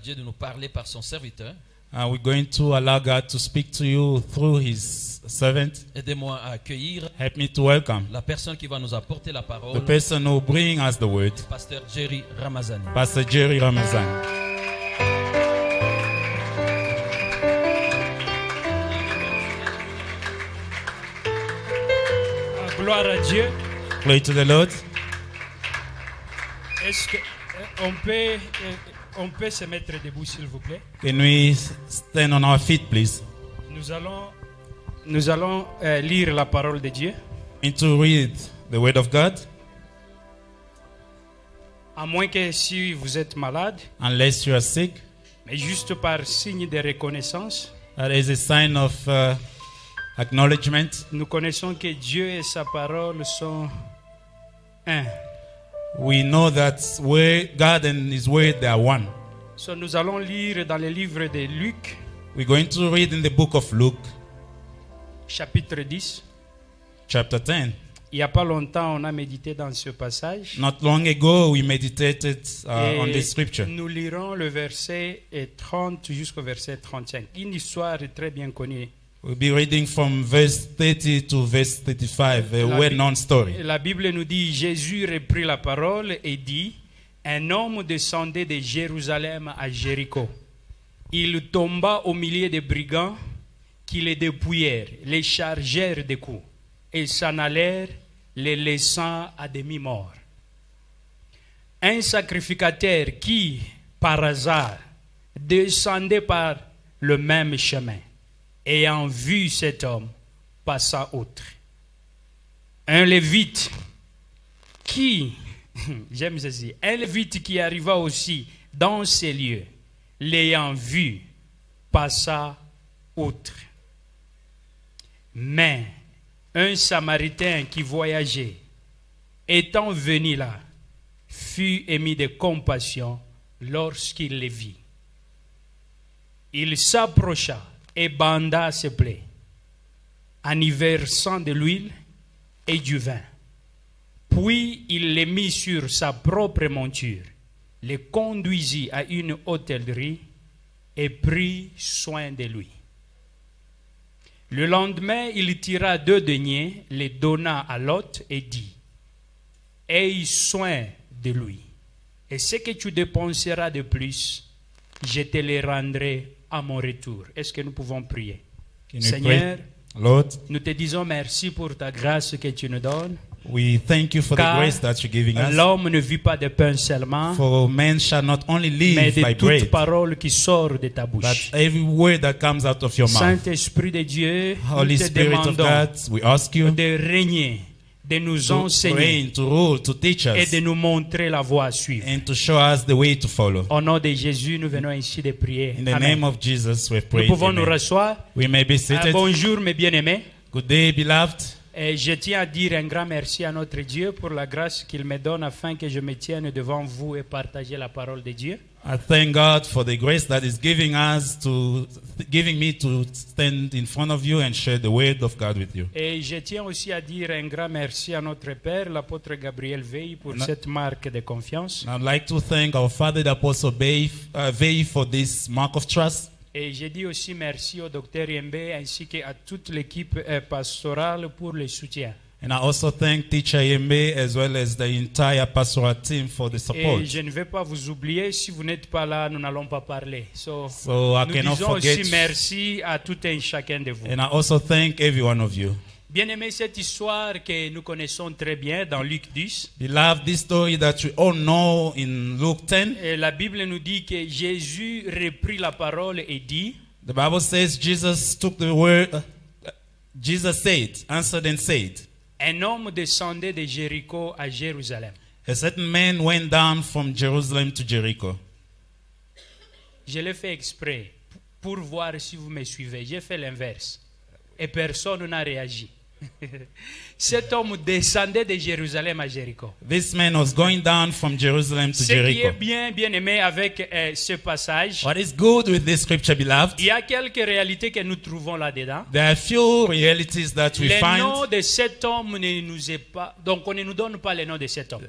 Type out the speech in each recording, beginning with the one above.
Dieu de nous parler par son serviteur. We're going to allow God to speak to you through His servant. Aidez-moi à accueillir Help me to welcome la personne qui va nous apporter la the parole, person who bring us the word, Pasteur Jerry Ramazani. Pastor Jerry Ramazan. Gloire à Dieu. Glory to the Lord. Est-ce que on peut se mettre debout, s'il vous plaît? Can we stand on our feet, please? Nous allons lire la parole de Dieu. And to read the word of God, À moins que si vous êtes malade, unless you are sick, mais juste par signe de reconnaissance, that is a sign of acknowledgement. nous connaissons que Dieu et sa parole sont un. We know that God and His word, they are one. So, nous allons lire dans le livre de Luc, We're going to read in the book of Luke, chapitre 10. chapter 10. Il n'y a pas longtemps, on a médité dans ce passage. Not long ago, we meditated Et on this scripture. nous lirons le verset 30 jusqu'au verset 35. Une histoire très bien connue. We'll be reading from verse 30 to verse 35, a La well-known story. La Bible nous dit, Jésus reprit la parole et dit, un homme descendait de Jérusalem à Jéricho. Il tomba au milieu des brigands qui le dépouillèrent, les chargèrent de coups et s'en allèrent, les laissant à demi-mort. Un sacrificateur qui, par hasard, descendait par le même chemin, ayant vu cet homme, passa outre. Un lévite qui, j'aime ceci, un lévite qui arriva aussi dans ces lieux, l'ayant vu, passa outre. Mais un Samaritain qui voyageait, étant venu là, fut émis de compassion lorsqu'il les vit. Il s'approcha et banda ses plaies, en y versant de l'huile et du vin. Puis il les mit sur sa propre monture, les conduisit à une hôtellerie et prit soin de lui. Le lendemain, il tira 2 deniers, les donna à l'hôte et dit, « Aie soin de lui, et ce que tu dépenseras de plus, je te le rendrai à mon retour. » Est-ce que nous pouvons prier? Can we Seigneur, pray? Lord, nous te disons merci pour ta grâce que tu nous donnes. we thank you for the Car grace that you're giving us. l'homme ne vit pas de pain seulement, For man shall not only mais live de by toute bread, parole qui sort de ta but bouche. every word that comes out of your mouth. Saint-Esprit de Dieu, Holy nous te Spirit of demandons God, we ask you de régner, de nous to enseigner reign, to rule, to teach et us, de nous montrer la voie à suivre. and to show us the way to follow. Au nom de Jésus, nous venons ici de prier. In the Amen. name of Jesus, we Nous pray. pouvons nous Amen. rasseoir. We may be seated. Bonjour mes bien-aimés. Good day, beloved. Et je tiens à dire un grand merci à notre Dieu pour la grâce qu'il me donne afin que je me tienne devant vous et partager la parole de Dieu. I thank God for the grace that is giving me to stand in front of you and share the word of God with you. Et je tiens aussi à dire un grand merci à notre Père, l'apôtre Gabriel Veil, pour Non. cette marque de confiance. And I'd like to thank our Father, the Apostle Veil, for this mark of trust. Et je dis aussi merci au docteur Yembe ainsi qu'à toute l'équipe pastorale pour le soutien. And I also thank Teacher Yembe as well as the entire pastoral team for the support. Et je ne vais pas vous oublier, si vous n'êtes pas là, nous n'allons pas parler. So I Nous cannot disons forget. aussi merci à tout un chacun de vous. And I also thank every one of you. Bien aimé, cette histoire que nous connaissons très bien dans Luc 10, Beloved, this story that we all know in Luke 10, et la Bible nous dit que Jésus reprit la parole et dit, the Bible says Jesus took the word. Jesus said, answered and said, un homme descendait de Jéricho à Jérusalem. a certain man went down from Jerusalem to Jericho. Je l'ai fait exprès pour voir si vous me suivez. J'ai fait l'inverse et personne n'a réagi. Cet homme descendait de Jérusalem à Jéricho. This man was going down from Jerusalem to Ce qui est Jericho. bien aimé avec ce passage, What is good with this scripture, beloved? il y a quelques réalités que nous trouvons là-dedans. There are few realities that we Le nom find. de cet homme ne nous est pas... Donc on ne nous donne pas le nom de cet homme.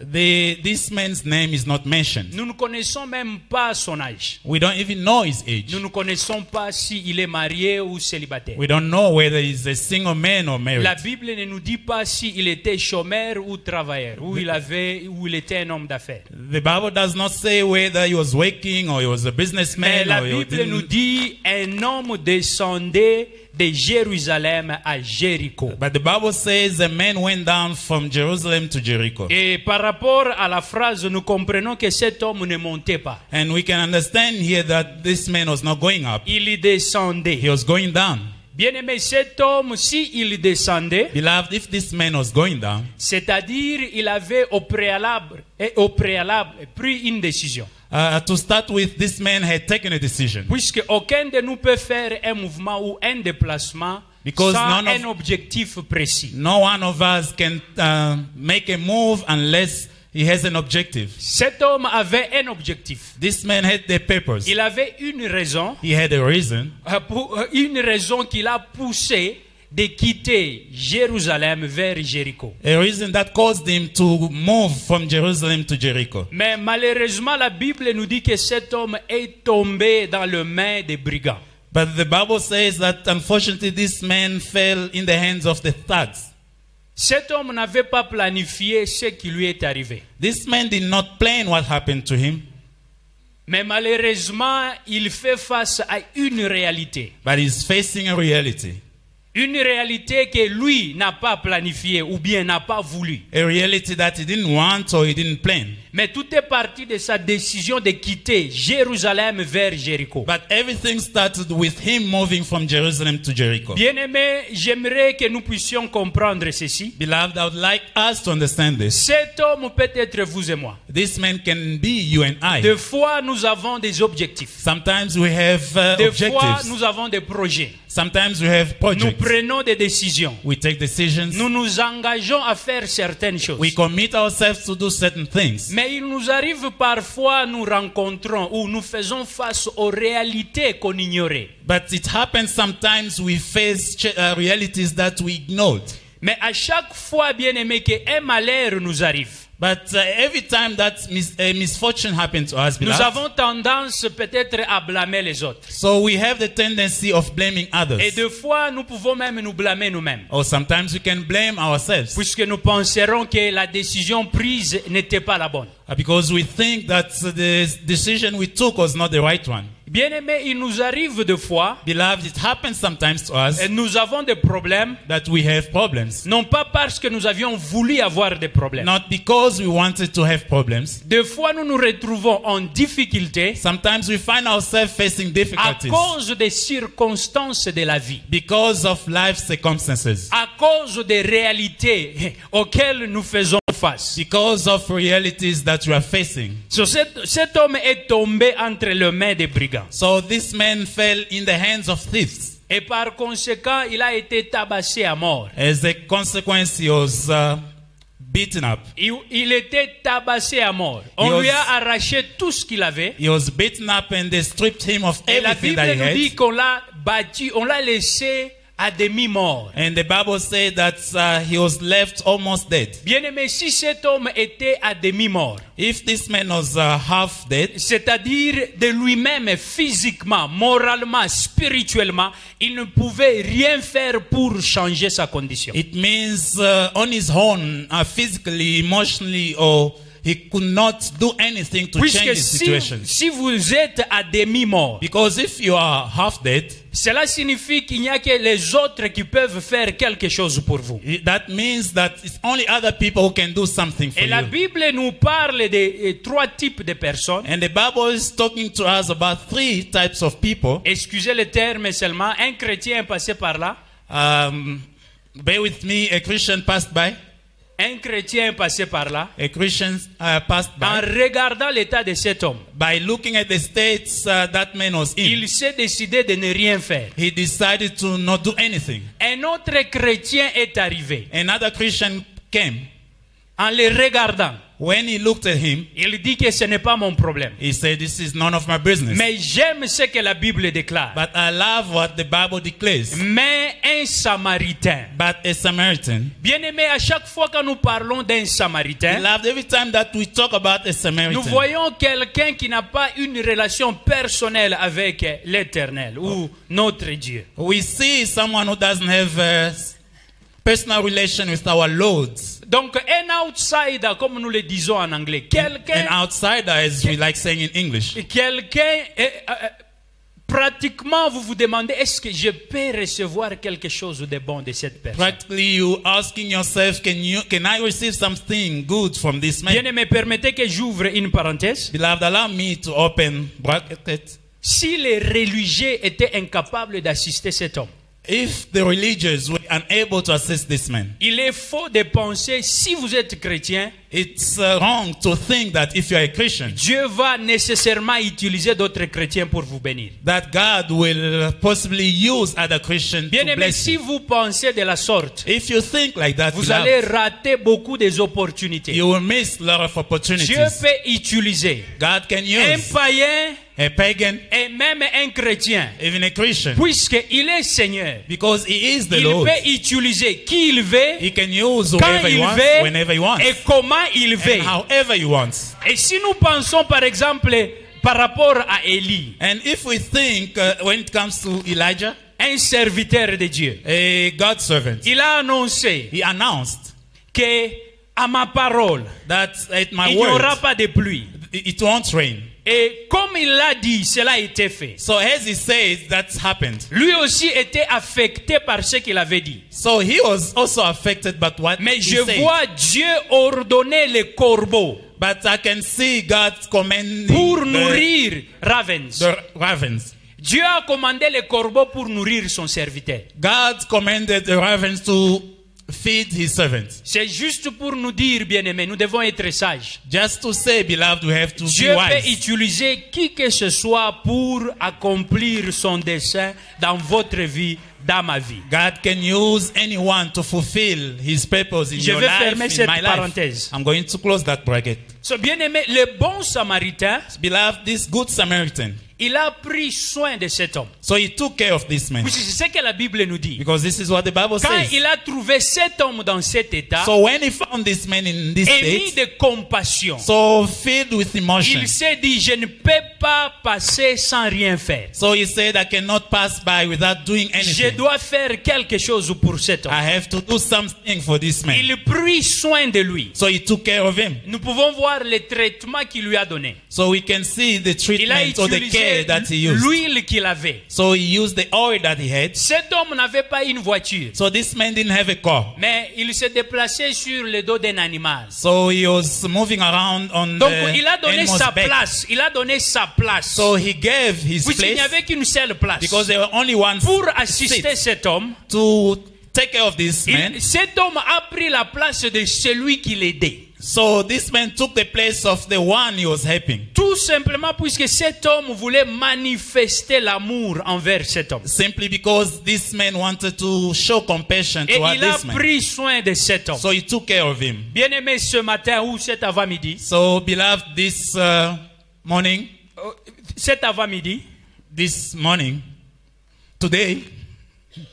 This man's name is not mentioned. Nous ne connaissons même pas son âge. We don't even know his age. Nous ne connaissons pas s'il est marié ou célibataire. We don't know whether he's a single man or married. La Bible ne nous dit pas s'il était chômeur ou travailleur, ou il était un homme d'affaires. The Bible does not say whether he was working or he was a Mais businessman la or he Bible nous didn't. dit un homme descendait de Jérusalem à Jéricho. But the Bible says a man went down from Jerusalem to Jericho. Et par rapport à la phrase, nous comprenons que cet homme ne montait pas. And we can understand here that this man was not going up. Il y descendait. He was going down. Bien-aimé, cet homme, s'il descendait, Beloved, if this man was going down, c'est-à-dire il avait au préalable pris une décision. to start with, this man had taken a decision. Puisque aucun de nous peut faire un mouvement ou un déplacement Because sans none of- un objectif précis. No one of us can make a move unless he has an objective. Cet homme avait un objectif. This man had the purpose. Il avait une raison, He had a reason. une raison qui l'a poussé de quitter Jérusalem vers Jéricho. A reason that caused him to move from Jerusalem to Jericho. Mais malheureusement, la Bible nous dit que cet homme est tombé dans les mains des brigands. But the Bible says that unfortunately this man fell in the hands of the thugs. Cet homme n'avait pas planifié ce qui lui est arrivé. This man did not plan what happened to him, Mais malheureusement, il fait face à une réalité. but he's facing a reality. Une réalité que lui n'a pas planifiée ou bien n'a pas voulu. A reality that he didn't want or he didn't plan. Mais tout est parti de sa décision de quitter Jérusalem vers Jéricho. But everything started with him moving from Jerusalem to Jericho. Bien-aimés, j'aimerais que nous puissions comprendre ceci. Beloved, I would like us to understand this. Cet homme peut être vous et moi. This man can be you and I. Des fois, nous avons des objectifs. Sometimes we have Des fois, objectives. nous avons des projets. Sometimes we have Nous projects. prenons des décisions. We take decisions. Nous nous engageons à faire certaines choses. We commit ourselves to do certain things. Mais il nous arrive parfois, nous rencontrons ou nous faisons face aux réalités qu'on ignorait. But it happens sometimes we face realities that we ignored. Mais à chaque fois, bien aimé, qu'un malheur nous arrive, But every time that a misfortune happens to us, nous beloved, avons tendance peut-être à blâmer les autres. so we have the tendency of blaming others. Et des fois, nous pouvons même nous blâmer nous-mêmes. Or sometimes we can blame ourselves Puisque nous penserons que la décision prise n'était pas la bonne. because we think that the decision we took was not the right one. Bien-aimé, il nous arrive des fois, Beloved, it happens sometimes to us et nous avons des problèmes, that we have problems. non pas parce que nous avions voulu avoir des problèmes. Not because we wanted to have problems. Des fois, nous nous retrouvons en difficulté Sometimes we find ourselves facing à difficulties cause des circonstances de la vie, because of life circumstances, à cause des réalités auxquelles nous faisons face. because of realities that we are facing. So, cet homme est tombé entre les mains des brigands. So this man fell in the hands of thieves. Et par conséquent, il a été tabassé à mort. As a consequence, he was beaten up. Il était tabassé à mort. On He lui was- a arraché tout ce qu'il avait. He was beaten up and they stripped him of Et la everything Bible that he nous dit had. qu'on l'a battu, on l'a laissé à demi-mort. And the Bible said that he was left almost dead. Bien-aimé, si cet homme était à demi-mort, If this man was half dead, c'est-à-dire de lui-même physiquement, moralement, spirituellement, il ne pouvait rien faire pour changer sa condition. it means on his own, physically, emotionally, or he could not do anything to change Puisque his situation. si vous êtes à demi-mort, Because if you are half dead, cela signifie qu'il n'y a que les autres qui peuvent faire quelque chose pour vous. that means that it's only other people who can do something for Et la you. Bible nous parle de trois types de personnes. And the Bible is talking to us about three types of people. Excusez le terme seulement, un chrétien est passé par là. Bear with me, a Christian passed by. Un chrétien est passé par là A Christian passed en by. regardant l'état de cet homme. By looking at the states that man was in, Il s'est décidé de ne rien faire. he decided to not do anything. Un autre chrétien est arrivé. Another Christian came. En le regardant, When he looked at him, il dit que ce n'est pas mon problème. he said, "This is none of my business." Mais j'aime ce que la Bible déclare. But I love what the Bible declares. Mais un Samaritain. But a Samaritan, Bien-aimé, à chaque fois que nous parlons d'un Samaritain, beloved, every time that we talk about a nous Samaritan, voyons quelqu'un qui n'a pas une relation personnelle avec l'Éternel ou notre Dieu. we see someone who doesn't have a personal relation with our Lord. Donc, un outsider, comme nous le disons en anglais, quelqu'un An outsider, as we like saying in English. Pratiquement, vous vous demandez, est-ce que je peux recevoir quelque chose de bon de cette personne? Practically, you asking yourself, can I receive something good from this man? Bien-aimé, permettez que j'ouvre une parenthèse. Beloved, allow me to open bracket. Si les religieux étaient incapables d'assister cet homme, If the religious were unable to assist this man, il est faux de penser, si vous êtes chrétien, it's wrong to think that if you are a Christian, Dieu va nécessairement utiliser d'autres chrétiens pour vous bénir. that God will possibly use other Christians to Bien-aimé, bless si you. vous pensez de la sorte, If you think like that, vous beloved, allez rater beaucoup des opportunités. you will miss a lot of Dieu opportunities. peut utiliser God can un use païen a pagan, et même un chrétien, even a Christian, puisqu'il est Seigneur. because He is the Il Lord. peut utiliser qui il veut, He can use quand whoever He il wants, veut whenever He wants, et comment il veut. and however He wants. Et si nous pensons par exemple par rapport à Élie, And if we think when it comes to Elijah, un serviteur de Dieu, a God servant, il a annoncé he announced que à ma parole, that at my il n'y aura word, pas de pluie. it won't rain. Et comme il l'a dit, cela a été fait. So as he says, that's happened. Lui aussi était affecté par ce qu'il avait dit. So he was also affected by what Mais he je said. vois Dieu ordonner les corbeaux But I can see God commanding pour nourrir ravens. the ravens. Dieu a commandé les corbeaux pour nourrir son serviteur. God commanded the ravens to feed his servants. C'est juste pour nous dire, bien-aimés, nous devons être sages. Just to say, beloved, we have to Dieu be peut wise. utiliser qui que ce soit pour accomplir son dessein dans votre vie, dans ma vie. God can use anyone to fulfill his purpose in Je your vais life, fermer in cette my life. parenthèse. I'm going to close that bracket. So, bien-aimé, le bon Samaritain, Beloved, this good Samaritan, il a pris soin de cet homme. so he took care of this man. Oui, c'est ce que la Bible nous dit. Because this is what the Bible Quand says. il a trouvé cet homme dans cet état, So when he found this man in this émis state, de compassion, so filled with emotion, il s'est dit, je ne peux pas passer sans rien faire. so he said, I cannot pass by without doing Je anything. dois faire quelque chose pour cet homme. I have to do something for this man. Il prit soin de lui. So he took care of him. Nous pouvons voir le traitement qu'il lui a donné. So we can see the Il a treatment or the care utilisé that he used. l'huile qu'il avait. So he used the oil that he had. Cet homme n'avait pas une voiture, So this man didn't have a car. mais il se déplaçait sur le dos d'un animal. So he was moving around on Donc the il a donné animal's sa back. place. Il a donné sa place. So he gave his Puisqu'il n'y place avait qu'une seule place. because there were only one Pour seat assister cet homme, to take care of this man. cet homme a pris la place de celui qui l'aidait. So this man took the place of the one he was helping. Tout simplement puisque cet homme voulait manifester l'amour envers cet homme. Simply because this man wanted to show compassion Et toward il a this man. pris soin de cet homme. So he took care of him. Bien-aimé, ce matin ou cet avant-midi, So beloved, this morning, today,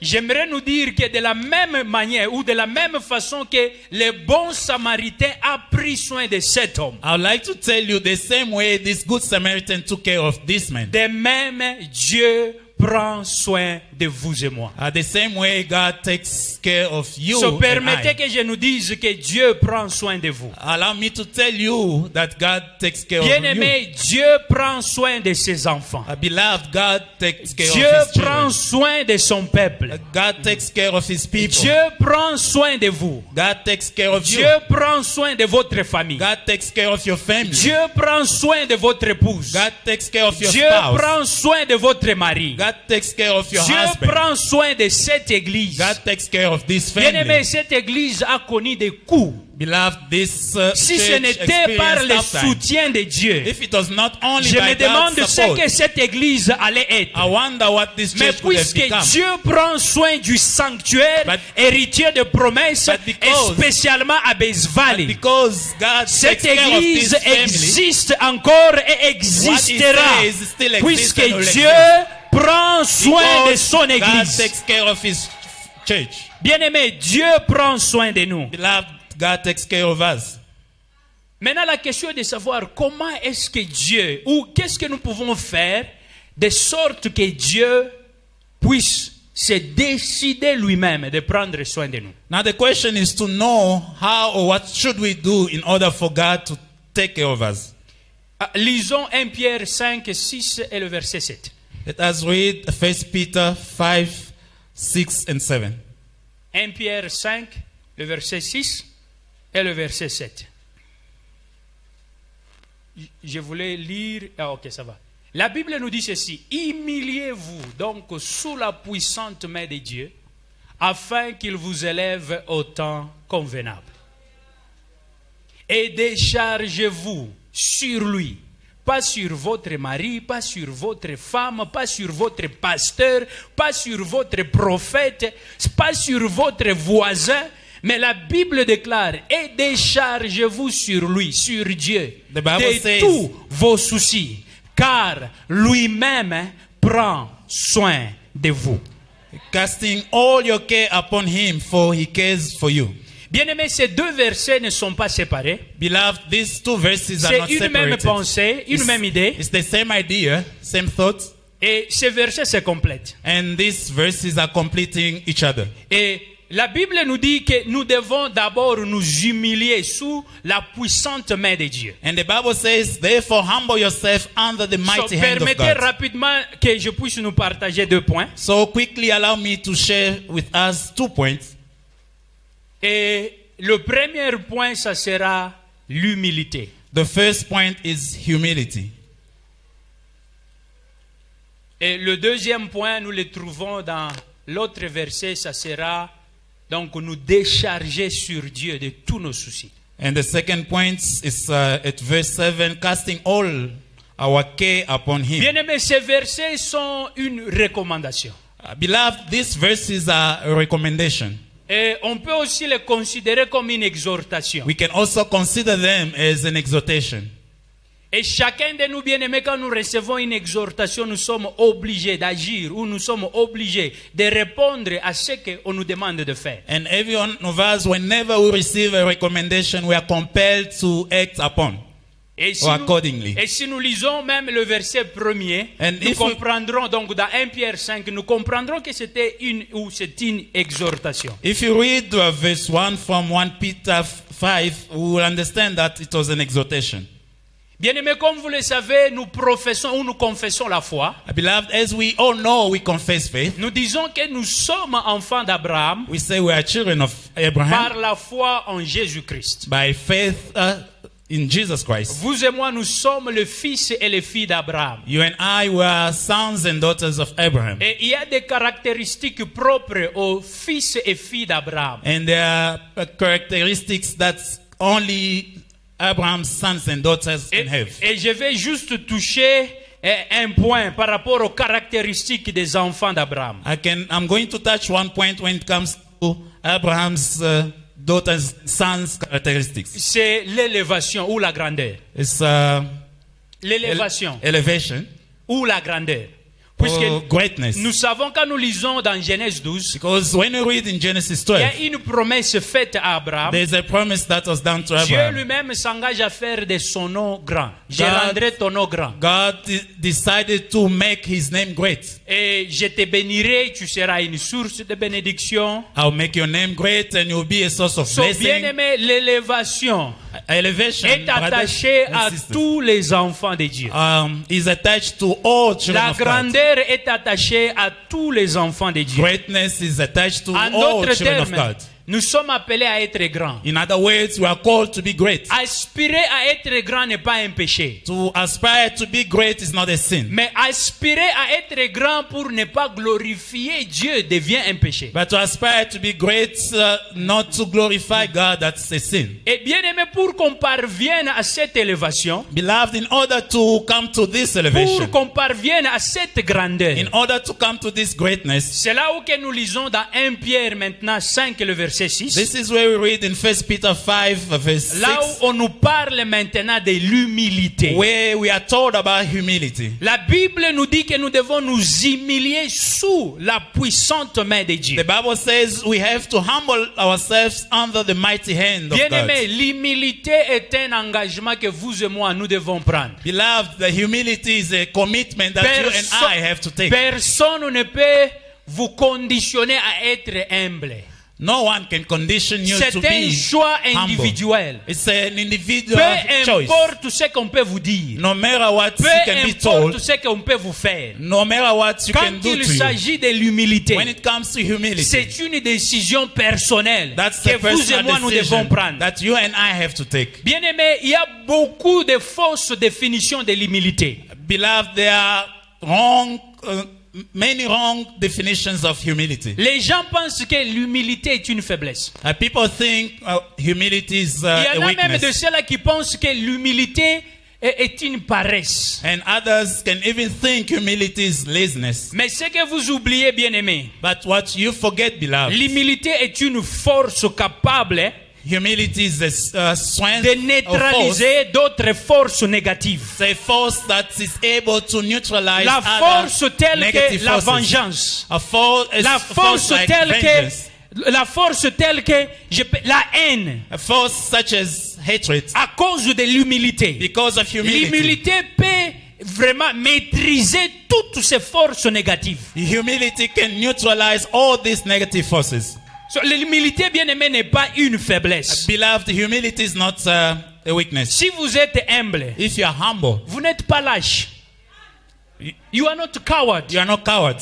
j'aimerais nous dire que de la même manière ou de la même façon que le bon Samaritain a pris soin de cet homme, I would like to tell you the same way this good Samaritan took care of this man. de même Dieu prend soin de vous et moi. The same way God takes care of you So, and permettez I. que je nous dise que Dieu prend soin de vous. Allow me to tell you that God takes care of you. Bien-aimé, Dieu prend soin de ses enfants. Beloved, God takes care Dieu of his prend children. soin de son peuple. God takes care of his people. Dieu prend soin de vous. God takes care of you. Dieu prend soin de votre famille. God takes care of your family. Dieu prend soin de votre épouse. God takes care of your Dieu spouse. prend soin de votre mari. God takes care of your Dieu husband. husband. prend soin de cette église. God takes care of this Bien-aimé, family. cette église a connu des coups. Beloved, this Si ce church n'était par experienced le tough time. soutien de Dieu, If it was not only je by me demande God's ce support, que cette église allait être. I wonder what this Mais church could have puisque become. Dieu prend soin du sanctuaire, But- héritier de promesses, but et because- spécialement à But Bezvali, because God cette takes care of église this family, existe encore et what he existera, says still exists puisque and will Dieu exist. prend soin de Because son God église. takes care of his church. Bien-aimé, Dieu prend soin de nous. Beloved, God takes care of us. Maintenant, la question est de savoir comment est-ce que Dieu, ou qu'est-ce que nous pouvons faire de sorte que Dieu puisse se décider lui-même de prendre soin de nous. Now the question is to know how or what should we do in order for God to take care of us. Lisons 1 Pierre 5, 6 et le verset 7. Let us read 1 Peter 5, 6 and 7. 1 Pierre 5, le verset 6 et le verset 7. Je voulais lire... Ah, ok, ça va. La Bible nous dit ceci. Humiliez-vous donc sous la puissante main de Dieu, afin qu'il vous élève au temps convenable. Et déchargez-vous sur lui, pas sur votre mari, pas sur votre femme, pas sur votre pasteur, pas sur votre prophète, pas sur votre voisin, mais la Bible déclare, et déchargez-vous sur lui, sur Dieu, The Bible de says- tous vos soucis, car lui-même prend soin de vous. Casting all your care upon him, for he cares for you. Bien-aimés, ces deux versets ne sont pas séparés. Beloved, these two verses are C'est not une même separated. pensée, une même idée. It's the same idea, same thought, Et ces versets se complètent. and these verses are completing each other. Et la Bible nous dit que nous devons d'abord nous humilier sous la puissante main de Dieu. And the Bible says, therefore humble yourself under the So, mighty hand of permettez God. rapidement que je puisse nous partager 2 points. So quickly allow me to share with us 2 points. Et le premier point, ça sera l'humilité. The first point is humility. Et le deuxième point, nous le trouvons dans l'autre verset, ça sera donc nous décharger sur Dieu de tous nos soucis. And the second point is at verse 7, casting all our care upon him. Bien-aimés, ces versets sont une recommandation. Beloved, these verses are a recommendation. Et on peut aussi les considérer comme une exhortation. We can also consider them as an exhortation. Et chacun de nous, bien-aimés, quand nous recevons une exhortation, nous sommes obligés d'agir ou nous sommes obligés de répondre à ce qu'on nous demande de faire. And every one of us, whenever we receive a recommendation, we are compelled to act upon Et si, or accordingly. et si nous lisons même le verset premier, And nous if we- comprendrons, donc dans 1 Pierre 5, nous comprendrons que c'est une exhortation. If you read verse 1 from 1 Peter 5, we will understand that it was an exhortation. Bien-aimés, comme vous le savez, nous professons ou nous confessons la foi. Beloved, as we all know, we confess faith. Nous disons que nous sommes enfants d'Abraham We say we are children of Abraham par la foi en Jésus-Christ. by faith in Jesus Christ. Vous et moi, nous sommes le fils et les filles d'Abraham. You and I were sons and daughters of Abraham. Et il y a des caractéristiques propres aux fils et filles d'Abraham. And there are characteristics that only Abraham's sons and daughters Et, can have. et je vais juste toucher un point par rapport aux caractéristiques des enfants d'Abraham. I'm going to touch one point when it comes to Abraham's daughters, sons characteristics. C'est l'élévation ou la grandeur. It's L'élévation elevation ou la grandeur. Puisque or greatness. nous savons quand nous lisons dans Genèse 12, Because when you read in Genesis il y 12, a une promesse faite à Abraham. there's a promise that was done to Dieu Abraham. lui-même s'engage à faire de son nom grand. Je God- rendrai ton nom grand. God decided to make his name great. Et je te bénirai, tu seras une source de bénédiction. I'll make your name great and you'll be a source of So, blessing. bien aimé, l'élévation Elevation est brothers attachée and à sisters, tous les enfants de Dieu. is attached to all children La of God. grandeur est attachée à tous les enfants de Dieu. Greatness is attached to En all d'autres children of termes, God. Nous sommes appelés à être grands. In other words, we are called to be great. Aspirer à être grand n'est pas un péché. To aspire to be great is not a sin. Mais aspirer à être grand pour ne pas glorifier Dieu devient un péché. But to aspire to be great, not to glorify God, that's a sin. Et bien aimé, pour qu'on parvienne à cette élévation, Beloved, in order to come to this pour elevation, qu'on parvienne à cette grandeur, in order to come to this greatness, c'est là où que nous lisons dans 1 Pierre maintenant 5 le verset 6. this is where we read in 1 Peter 5 verse Là 6, où on nous parle maintenant de l'humilité. where we are told about humility. La Bible nous dit que nous devons nous humilier sous la puissante main de Dieu. The Bible says we have to humble ourselves under the mighty hand of Bien God. aimé, l'humilité est un engagement que vous et moi nous devons prendre. Beloved, the humility is a commitment that you and I have to take. Personne ne peut vous conditionner à être humble. No one can condition you to C'est un be choix humble. individuel. It's an individual Peu choice. importe ce qu'on peut vous dire. No matter what Peu you can be told, importe ce qu'on peut vous faire. no matter what you Quand can do il to you, s'agit de l'humilité, when it comes to humility, c'est une décision personnelle that's que the vous et personal moi nous devons decision prendre. that you and I have to take. Bien aimé, il y a beaucoup de fausses définitions de l'humilité. Beloved, there are wrong, many wrong definitions of humility. Les gens pensent que l'humilité est une faiblesse. People think humility is Il y a en a même de weakness. ceux-là qui pensent que l'humilité est une paresse. And others can even think humility is laziness. Mais ce que vous oubliez, bien aimé, But what you forget, beloved, l'humilité est une force capable humility is a strength de or force. neutraliser d'autres forces négatives. It's a force that is able to neutralize La other force telle negative que la forces. vengeance. A La force force like telle vengeance. que la force telle que la haine A force such as hatred. à cause de l'humilité. Because of humility. L'humilité peut vraiment maîtriser toutes ces forces négatives. Humility can neutralize all these negative forces. So, l'humilité, bien aimé, n'est pas une faiblesse. Beloved, humility is not a weakness. Si vous êtes humble, If you are humble, vous n'êtes pas lâche. You are not coward. you are not coward.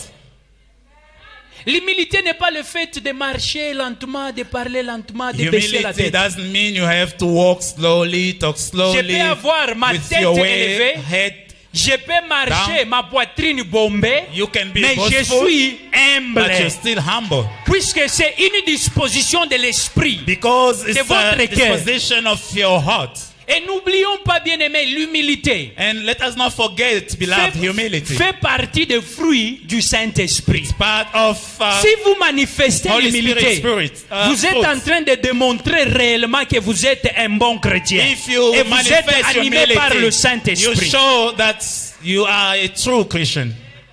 L'humilité n'est pas le fait de marcher lentement, de parler lentement, de baisser la Humility tête. doesn't mean you have to walk slowly, talk Je slowly, peux avoir ma with tête your élevée, head. je peux marcher, down. ma poitrine bombée, You can be mais je boastful, suis humble. but you're still humble. Puisque c'est une disposition de l'esprit. Because C'est it's a votre cœur. disposition of your heart. Et n'oublions pas, bien aimé, l'humilité And let us not forget, beloved, humility. fait partie des fruits du Saint-Esprit. It's part of Si vous manifestez Holy l'humilité, Spirit, vous êtes fruits. en train de démontrer réellement que vous êtes un bon chrétien. If you Et vous êtes manifest animé par le humility, you Saint-Esprit. show that you are a true Christian.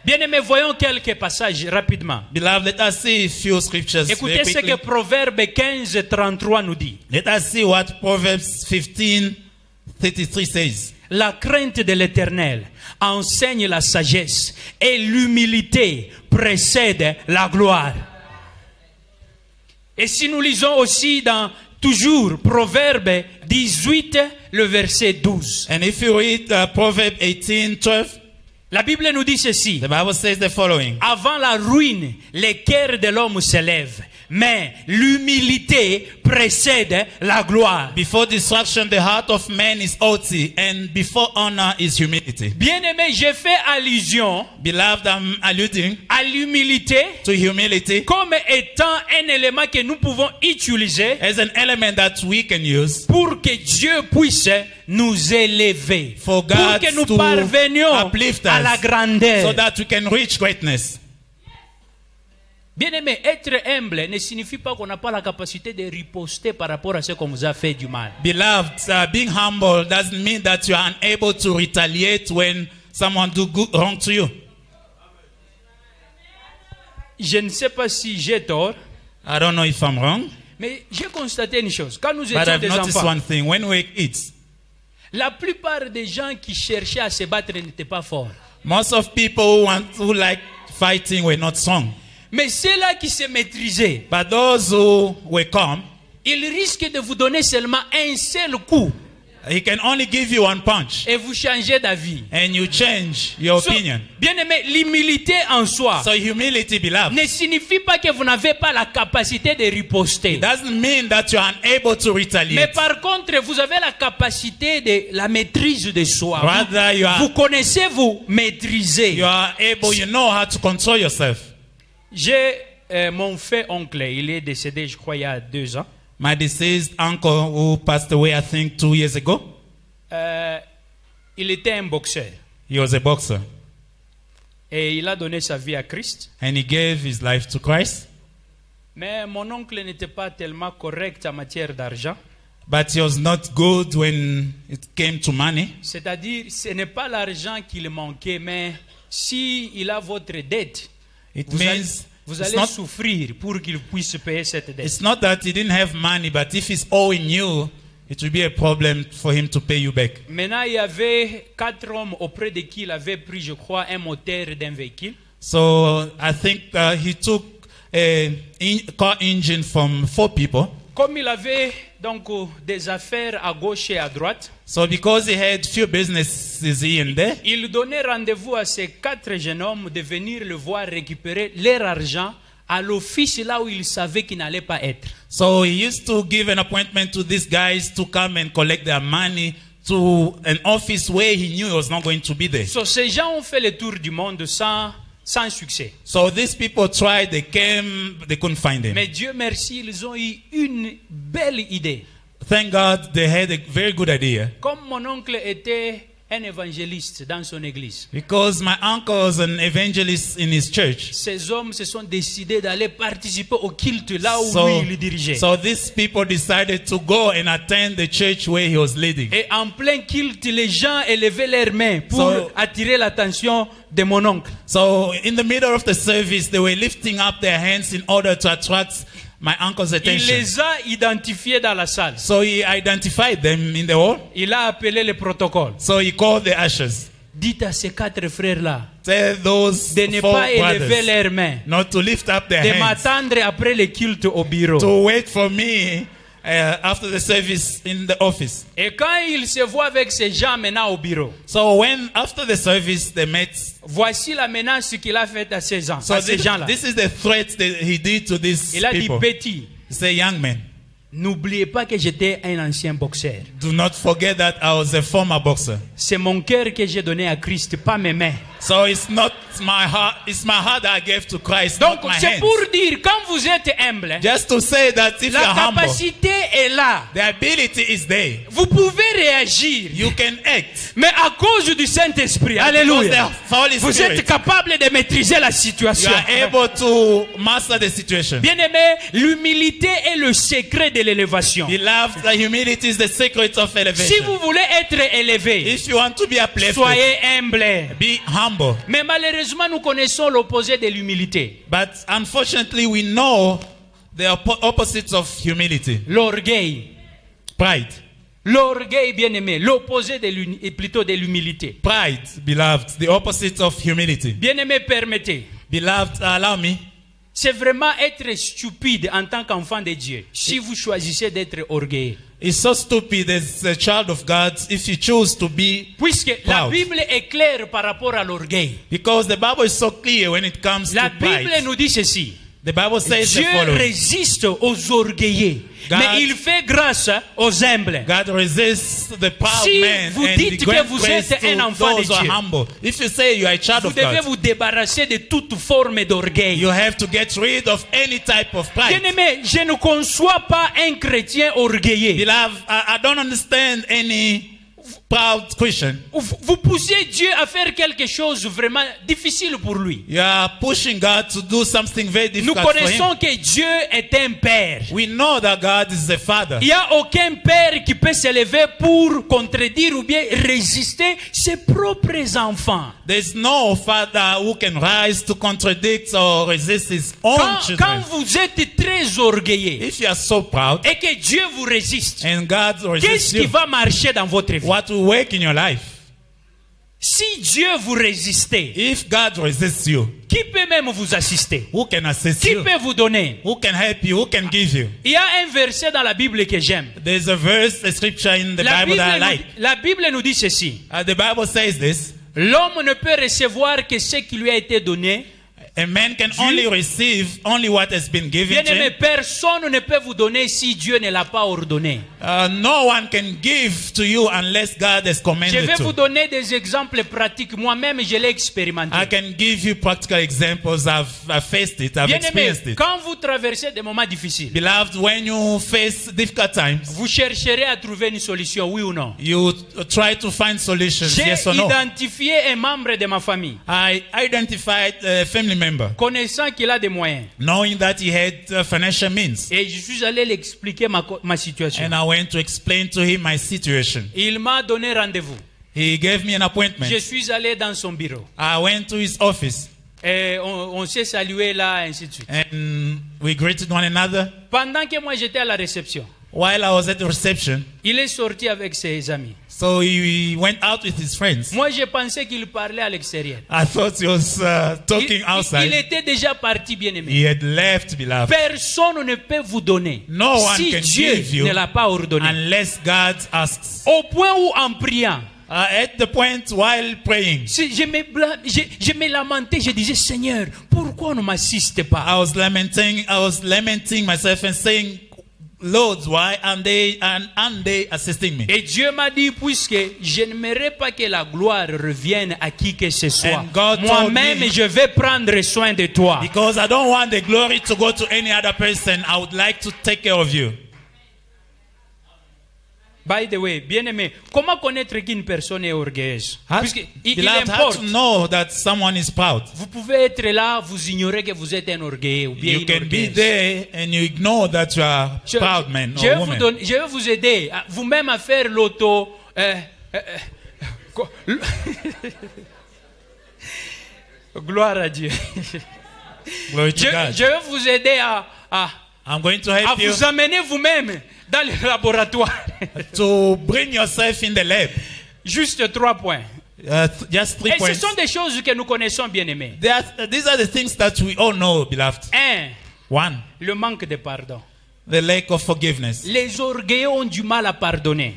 Bien aimé, voyons quelques passages rapidement. Beloved, let us see a few scriptures very Écoutez ce quickly. que Proverbe 15:33 nous dit. Let us see what Proverbs 15:33 says. La crainte de l'Éternel enseigne la sagesse et l'humilité précède la gloire. Et si nous lisons aussi dans toujours Proverbe 18, le verset 12. And if you read Proverbs 18:12, La Bible nous dit ceci. the Bible says the following. Avant la ruine, les cœurs de l'homme s'élèvent, mais l'humilité précède la gloire. Before destruction, the heart of man is haughty, and before honor is humility. Bien-aimé, j'ai fait allusion Beloved, I'm alluding à l'humilité to humility comme étant un élément que nous pouvons utiliser as an element that we can use pour que Dieu puisse nous élever, for pour God que nous to parvenions uplift à la us, grandeur. so that we can reach greatness. Bien-aimé, être humble ne signifie pas qu'on n'a pas la capacité de riposter par rapport à ce qu'on vous a fait du mal. Beloved, being humble doesn't mean that you are unable to retaliate when someone do wrong to you. Je ne sais pas si j'ai tort, I don't know if I'm wrong, mais j'ai constaté une chose. Quand nous but étions I've des noticed enfants, one thing. When we were kids, la plupart des gens qui cherchaient à se battre n'étaient pas forts. most of people who like fighting were not strong. Mais ceux-là qui se maîtrisaient, But those who were calm, ils risquent de vous donner seulement un seul coup. He can only give you one punch et vous changez d'avis. and you change your So, opinion. bien-aimé, l'humilité en soi So humility, beloved, ne signifie pas que vous n'avez pas la capacité de riposter. doesn't mean that you are unable to Mais retaliate. par contre, vous avez la capacité de la maîtrise de soi. Rather, you Vous are, connaissez, vous maîtrisez. you are able, you know how to control yourself. J'ai mon fait oncle, il est décédé, je crois, il y a 2 ans. My deceased uncle who passed away, I think 2 years ago, Il était un boxeur. he was a boxer Et il a donné sa vie à Christ. and he gave his life to Christ. Mais mon oncle n'était pas tellement correct en matière d'argent. But he was not good when it came to money. C'est-à-dire, ce n'est pas l'argent qu'il manquait, mais si il a votre dette, It vous allez, means vous it's allez not, souffrir pour qu'il puisse payer cette dette. it's not that he didn't have money, but if he's owing you, it will be a problem for him to pay you back. Maintenant, il y avait 4 hommes auprès de qui il avait pris, je crois, un moteur d'un véhicule. So I think he took a car engine from 4 people. Comme il avait donc des affaires à gauche et à droite, So because he had few businesses here and there, il donnait rendez-vous à ces 4 jeunes hommes de venir le voir récupérer leur argent à l'office là où il savait qu'il n'allait pas être. so he used to give an appointment to these guys to come and collect their money to an office where he knew he was not going to be there. So, ces gens ont fait le tour du monde sans succès. So these people tried, they came, they couldn't find him. Mais Dieu merci, ils ont eu une belle idée. Thank God they had a very good idea. Comme mon oncle était un évangéliste dans son église, Because my uncle was an evangelist in his church. ces hommes se sont décidés d'aller participer au culte là où So, lui il dirigeait. so these people decided to go and attend the church where he was leading. Et en plein culte, les gens élevaient leurs mains pour So- attirer l'attention de mon oncle. So in the middle of the service, they were lifting up their hands in order to attract my uncle's Il attention. les a identifiés dans la salle. So he identified them in the hall. Il a appelé le protocole. So he called the ushers. Dites à ces 4 frères-là Tell those de ne 4 pas élever brothers leurs mains, not to lift up their de hands. m'attendre après le culte au bureau. To wait for me after the service in the office. Et quand il se voit avec ces gens maintenant au bureau, So when after the service they met, voici la menace qu'il a faite à ces gens, so à ces this, gens-là. this is the threat that he did to these Il a dit, people. petit, He said, young man, n'oubliez pas que j'étais un ancien boxeur. do not forget that I was a former boxer. C'est mon cœur que j'ai donné à Christ, pas mes mains. So it's not my heart, it's my heart that I gave to Christ, Donc not my c'est hands. pour dire, quand vous êtes humble, Just to say that if la you're humble, capacité est là. the ability is there. Vous pouvez réagir, You can act. mais à cause du Saint-Esprit, Because alléluia, the Holy vous Spirit, êtes capable de maîtriser la you situation. are able to master the situation. Bien-aimé, l'humilité est le secret de l'élévation. Beloved, the humility is the secret of Si elevation. vous voulez être élevé, If you want to be uplifted, soyez humble. be humble. Mais malheureusement, nous connaissons l'opposé de l'humilité. But unfortunately, we know the opposites of humility. L'orgueil. Pride. L'orgueil, bien-aimé, l'opposé plutôt de l'humilité. Pride, beloved, the opposite of humility. Bien-aimé, permettez. Beloved, allow me. C'est vraiment être stupide en tant qu'enfant de Dieu si vous choisissez d'être orgueilleux. It's so stupid as a child of God if you choose to be, Puisque la proud. Bible est claire par rapport à l'orgueil. because the Bible is so clear when it comes La to Bible pride. nous dit ceci. The Bible says the Dieu following. résiste aux orgueilleux, God- mais il fait grâce aux humbles. God resists the proud Si man vous and dites he que grants vous grace êtes un to enfant de those who are Dieu, humble. If you say you are a child Vous of devez God, vous débarrasser de toute forme d'orgueil. you have to get rid of any type of pride. Bien-aimé, je ne conçois pas un chrétien orgueilleux. Beloved, I don't understand any proud Christian. Vous poussez Dieu à faire quelque chose vraiment difficile pour lui. You are pushing God to do something very Nous difficult for him. connaissons que Dieu est un père. We know that God is a father. Il n'y a aucun père qui peut s'élever pour contredire ou bien résister ses propres enfants. There's no father who can rise to contradict or resist his own Quand children. vous êtes très orgueilleux If you are so proud et que Dieu vous résiste, and God resists qu'est-ce qui you, va marcher dans votre vie? what will work in your life? Si Dieu vous résiste, If God resists you, Qui peut même vous assister? Who can assist Qui you? peut vous donner? Who can help you? Who can give you? Il y a un verset dans la Bible que j'aime. There's a verse, a scripture in the Bible that I like. La Bible nous dit ceci. The Bible says this. L'homme ne peut recevoir que ce qui lui a été donné. A man can only receive only what has been given to Bien-aimé, him. personne ne peut vous donner si Dieu ne l'a pas ordonné. No one can give to you unless God has Je commanded vais vous to. donner des exemples pratiques. Moi-même, je l'ai expérimenté. I can give you practical examples. I've faced it. I've Bien-aimé, experienced it. quand vous traversez des moments difficiles, Beloved, when you face difficult times, vous chercherez à trouver une solution, oui ou non? you try to find solutions, J'ai yes or no. identifié un membre de ma famille, I identified a family member, connaissant qu'il a des moyens. knowing that he had financial means. Et je suis allé lui expliquer ma situation. And I went to explain to him my situation. Il m'a donné rendez-vous. He gave me an appointment. Je suis allé dans son bureau. I went to his office Et on s'est salué là, ainsi de suite. and we greeted one another. Pendant que moi j'étais à la réception, While I was at the reception, il est sorti avec ses amis. so he went out with his friends. Moi, je pensais qu'il parlait à l'extérieur. I thought he was talking Il outside. était déjà parti, bien-aimé. He had left, beloved. Personne ne peut vous donner No one si can Dieu give you ne l'a pas ordonné. unless God asks. Au point où, en priant, At the point while praying, je me lamentais, je disais, Seigneur, pourquoi on ne m'assiste pas? I was lamenting myself and saying, Lord, why aren't they assisting me? Et Dieu m'a dit, puisque je n'aimerais pas que la gloire revienne à qui que ce soit, And God told moi-même, me- je vais prendre soin de toi. Because I don't want the glory to go to any other person. I would like to take care of you. By the way, bien-aimé, comment connaître qu'une personne est orgueilleuse? Il Beloved, how importe. to know that someone is proud? Vous pouvez être là, vous ignorez que vous êtes un orgueilleux ou bien You une can be orgueilleuse. there and you ignore that you are Je, proud man je vais or vous woman. je vais vous aider à vous-même à faire l'auto. Gloire à Dieu. Glory to God. Je vais vous aider à I'm going to help you vous amener vous-même dans le laboratoire. to bring yourself in the lab. Juste 3 points. Just 3 Et ce points. sont des choses que nous connaissons bien aimés. These are the things that we all know, beloved. 1. One, Le manque de pardon. the lack of forgiveness. Les orgueilleux ont du mal à pardonner.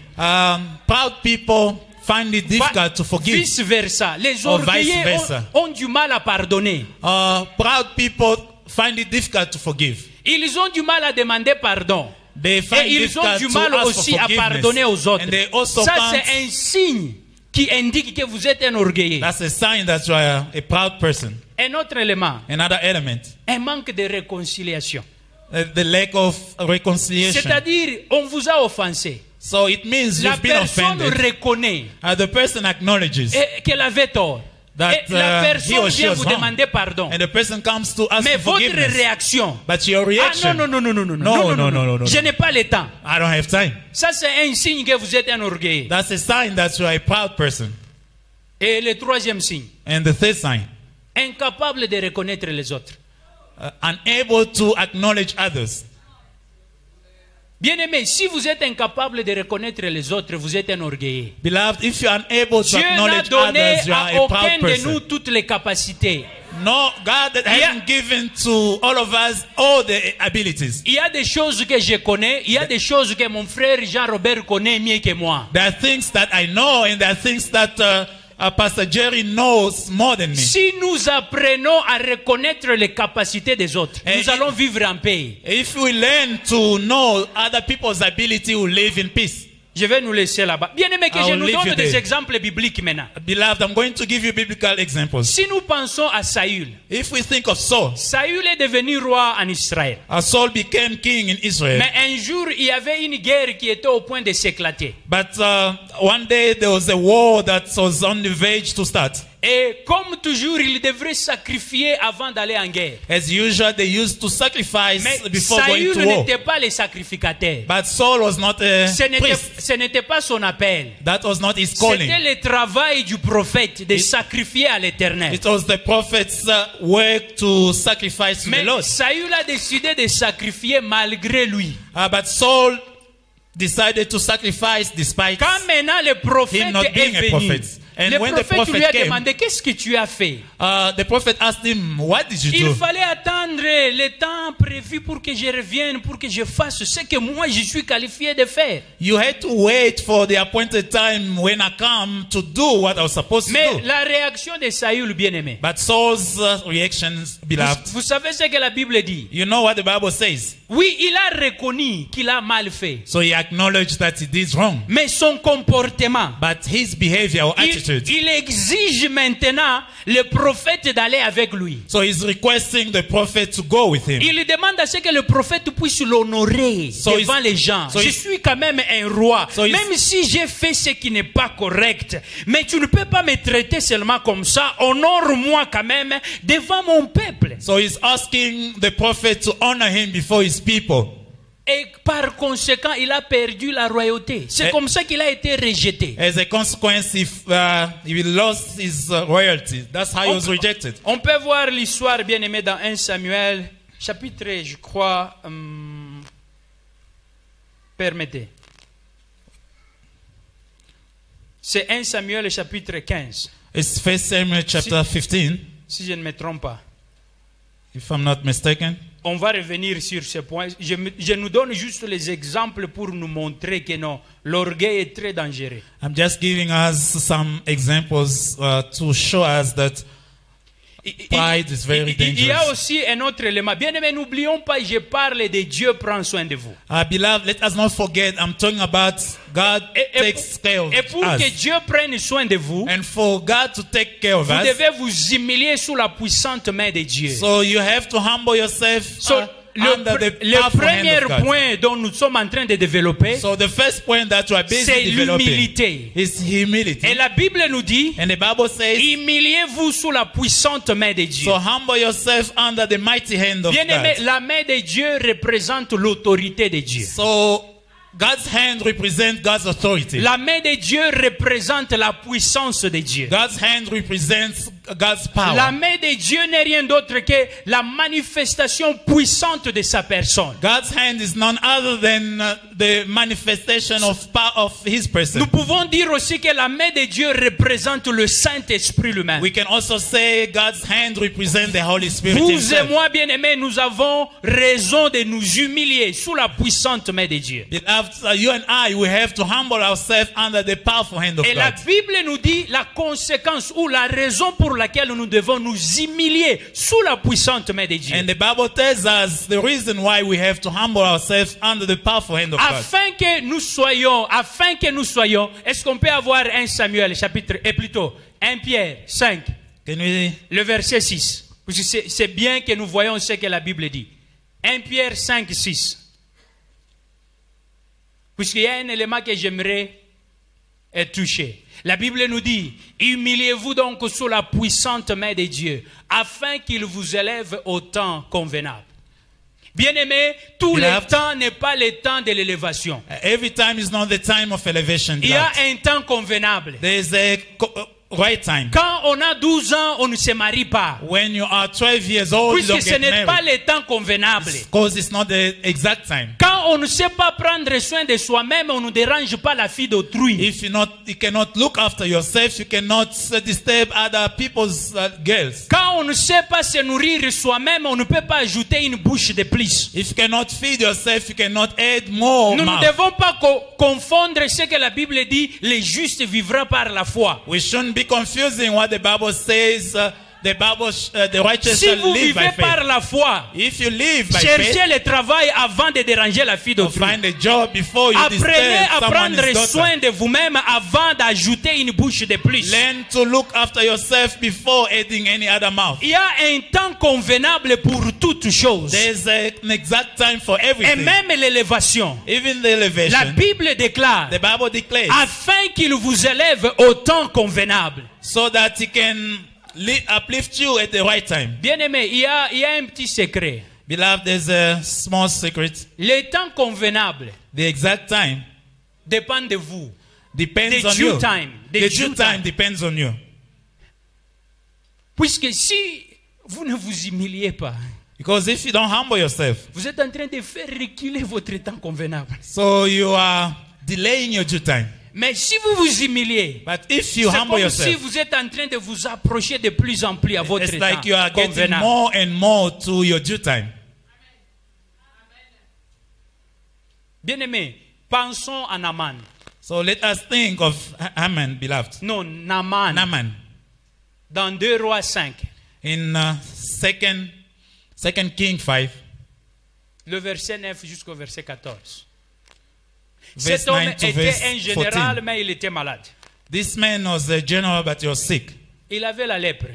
Proud people find it difficult to forgive. Vice versa. Les Or vice orgueilleux versa. ont du mal à pardonner. Proud people find it difficult to forgive. Ils ont du mal à demander pardon. They find Et ils ont difficult du to mal ask aussi for à forgiveness. pardonner aux autres. And they also Ça, can't. c'est un signe qui indique que vous êtes un orgueilleux. That's a sign that you are a proud person. Un autre élément, Another element, un manque de réconciliation. the lack of reconciliation. C'est-à-dire, on vous a offensé. So it means La you've been personne offended. reconnaît The person acknowledges qu'elle avait tort. that Et la he personne or she vient was vous wrong. demander pardon. And the person comes to ask Mais for votre forgiveness. réaction, But your ah reaction, non, non, non, non, non, non, No, non, no, no. je n'ai pas le temps. I don't have time. Ça, c'est un signe que vous êtes un orgueilleux. That's a sign that you are a proud person. Et le troisième signe, And the third sign, incapable de reconnaître les autres. unable to acknowledge others. Bien-aimé, si vous êtes incapable de reconnaître les autres, vous êtes un orgueilleux. Beloved, if you are unable to Dieu n'a acknowledge donné others, you are à a aucun proud de nous person. toutes les capacités. No, God hasn't given to all of us all the abilities. Il y a des choses que je connais, il y a des choses que mon frère Jean-Robert connaît mieux que moi. There are things that I know and there are things that Pastor Jerry knows more than me. Si nous apprenons à reconnaître les capacités des autres, Et- nous allons vivre en paix. If we learn to know other people's ability, we live in peace. Je vais nous laisser là-bas. Bien-aimé, que I je will nous leave donne you des there. exemples bibliques maintenant. Beloved, I'm going to give you biblical examples. Si nous pensons à Saül, If we think of Saul, Saül est devenu roi en Israël. Saul became king in Israel. Mais un jour, il y avait une guerre qui était au point de s'éclater. But one day there was a war that was on the verge to start. Et comme toujours, il devrait sacrifier avant d'aller en guerre. As usual, they used to sacrifice Mais before going Saül to war. n'était pas le sacrificateur. But Saul was not a priest. Ce n'était pas son appel. That was not his calling. C'était le travail du prophète de sacrifier à l'Éternel. It was the prophet's work to sacrifice to the Mais Lord. Saül a décidé de sacrifier malgré lui. But Saul decided to sacrifice despite Quand maintenant le prophète him not being est a venu, prophet. And Le when the prophète lui a prophet came, demandé, qu'est-ce que tu as fait? the prophet asked him, what did you Il do? fallait attendre le temps prévu pour que je revienne, pour que je fasse ce que moi je suis qualifié de faire. You had to wait for the appointed time when I come to do what I was supposed to Mais do. la réaction de Saül, bien-aimé, But Saul's reactions, beloved, vous savez ce que la Bible dit? you know what the Bible says. Oui, il a reconnu qu'il a mal fait. So he acknowledged that he did wrong. Mais son comportement, But his behavior or attitude. il exige maintenant le prophète d'aller avec lui. So he's requesting the prophet to go with him. Il demande à ce que le prophète puisse l'honorer So devant he's- les gens. so Je he's- suis quand même un roi. So he's- Même si j'ai fait ce qui n'est pas correct. Mais tu ne peux pas me traiter seulement comme ça. Honore-moi quand même devant mon peuple. So he's asking the prophet to honor him before his people. Et par conséquent, il a perdu la royauté. C'est Et- comme ça qu'il a été rejeté. As a consequence, he lost his royalty. That's how he was rejected. On peut voir l'histoire bien aimée dans 1 Samuel, chapitre, je crois, permettez. C'est 1 Samuel, chapitre 15, It's 1 Samuel chapter 15, si je ne me trompe pas. if I'm not mistaken. On va revenir sur ce point. Je nous donne juste les exemples pour nous montrer que non, l'orgueil est très dangereux. I'm just giving us some examples to show us that pride is very Il y a dangerous. aussi un autre élément. Bien aimé, n'oublions pas, je parle de Dieu prend soin de vous. Beloved, let us not forget, I'm talking about God takes care of Et pour que us. Dieu prenne soin de vous, And for God to take care of vous us, devez vous humilier sous la puissante main de Dieu. so you have to humble yourself under the Le powerful hand premier of God. point dont nous sommes en train de développer, So the first point that you are busy c'est developing l'humilité. is humility. Et la Bible nous dit, And the Bible says, humiliez-vous sous la puissante main de Dieu. so humble yourself under the mighty hand of Bien aimé, God. la main de Dieu représente l'autorité de Dieu. So God's hand represents God's authority. La main de Dieu représente la puissance de Dieu. God's hand represents God's power. La main de Dieu n'est rien d'autre que la manifestation puissante de sa personne. God's hand is none other than the manifestation of power of His person. Nous pouvons dire aussi que la main de Dieu représente le Saint-Esprit lui-même. We can also say God's hand represents the Holy Spirit Vous et Himself. moi, bien-aimés, nous avons raison de nous humilier sous la puissante main de Dieu. Beloved, you and I, we have to humble ourselves under the powerful hand of Et la God. Bible nous dit la conséquence ou la raison pour laquelle nous devons nous humilier sous la puissante main de Dieu. And the Bible tells us the reason why we have to humble ourselves under the powerful hand of God. Afin que nous soyons, est-ce qu'on peut avoir 1 Samuel chapitre, et plutôt 1 Pierre 5, Can we? le verset 6. Parce que c'est bien que nous voyons ce que la Bible dit. 1 Pierre 5, 6. Puisqu'il y a un élément que j'aimerais toucher. La Bible nous dit, humiliez-vous donc sous la puissante main de Dieu, afin qu'il vous élève au temps convenable. Bien-aimé, tout le Beloved, temps n'est pas le temps de l'élévation. Every time is not the time of elevation. Il y a beloved. un temps convenable. There is a right time. Quand on a 12 ans, on ne se marie pas. When you are 12 years old, you Puisque don't ce get n'est pas married. le temps convenable. Because it's not the exact time. Quand on ne sait pas prendre soin de soi-même, on ne dérange pas la fille d'autrui. If you cannot look after yourself, you cannot disturb other people's girls. Quand on ne sait pas se nourrir soi-même, on ne peut pas ajouter une bouche de plus. If you cannot feed yourself, you cannot add more Nous ne mouth. devons pas confondre ce que la Bible dit, le juste vivra par la foi. We shouldn't be confusing what the Bible says. The righteous Si shall vous live by vivez par faith. la foi, If you live by cherchez faith, le travail avant de déranger la fille you d'autrui. find a job before you disturb Apprenez à someone's prendre daughter. soin de vous-même avant d'ajouter une bouche de plus. Learn to look after yourself before adding any other mouth. Il y a un temps convenable pour toutes choses. There's an exact time for Et everything. même l'élévation. Even the La elevation. Bible déclare, The Bible declares afin qu'il vous élève au temps convenable. so that He can uplift you at the right time. Bien-aimé, il y a un petit secret. Beloved, there's a small secret. Le temps convenable The exact time dépend de vous. depends The on due you. time. The The due due time time. depends on you. Puisque si vous ne vous humiliez pas, Because if you don't humble yourself, vous êtes en train de faire reculer votre temps convenable. so you are delaying your due time. Mais si vous vous humiliez, But if c'est you humble comme si yourself, vous êtes en train de vous approcher de plus en plus à votre it's like you are temps getting convenable. more and more to your due time. Bien-aimés, pensons à Naaman. So let us think of Haman, beloved. Non, Naaman. Naaman. Dans 2 Rois 5, In 2 Kings 5, le verset 9 jusqu'au verset 14. verse Cet homme 9 to était verse un général, 14. mais il était malade. This man was a general, but he was sick. Il avait la lèpre.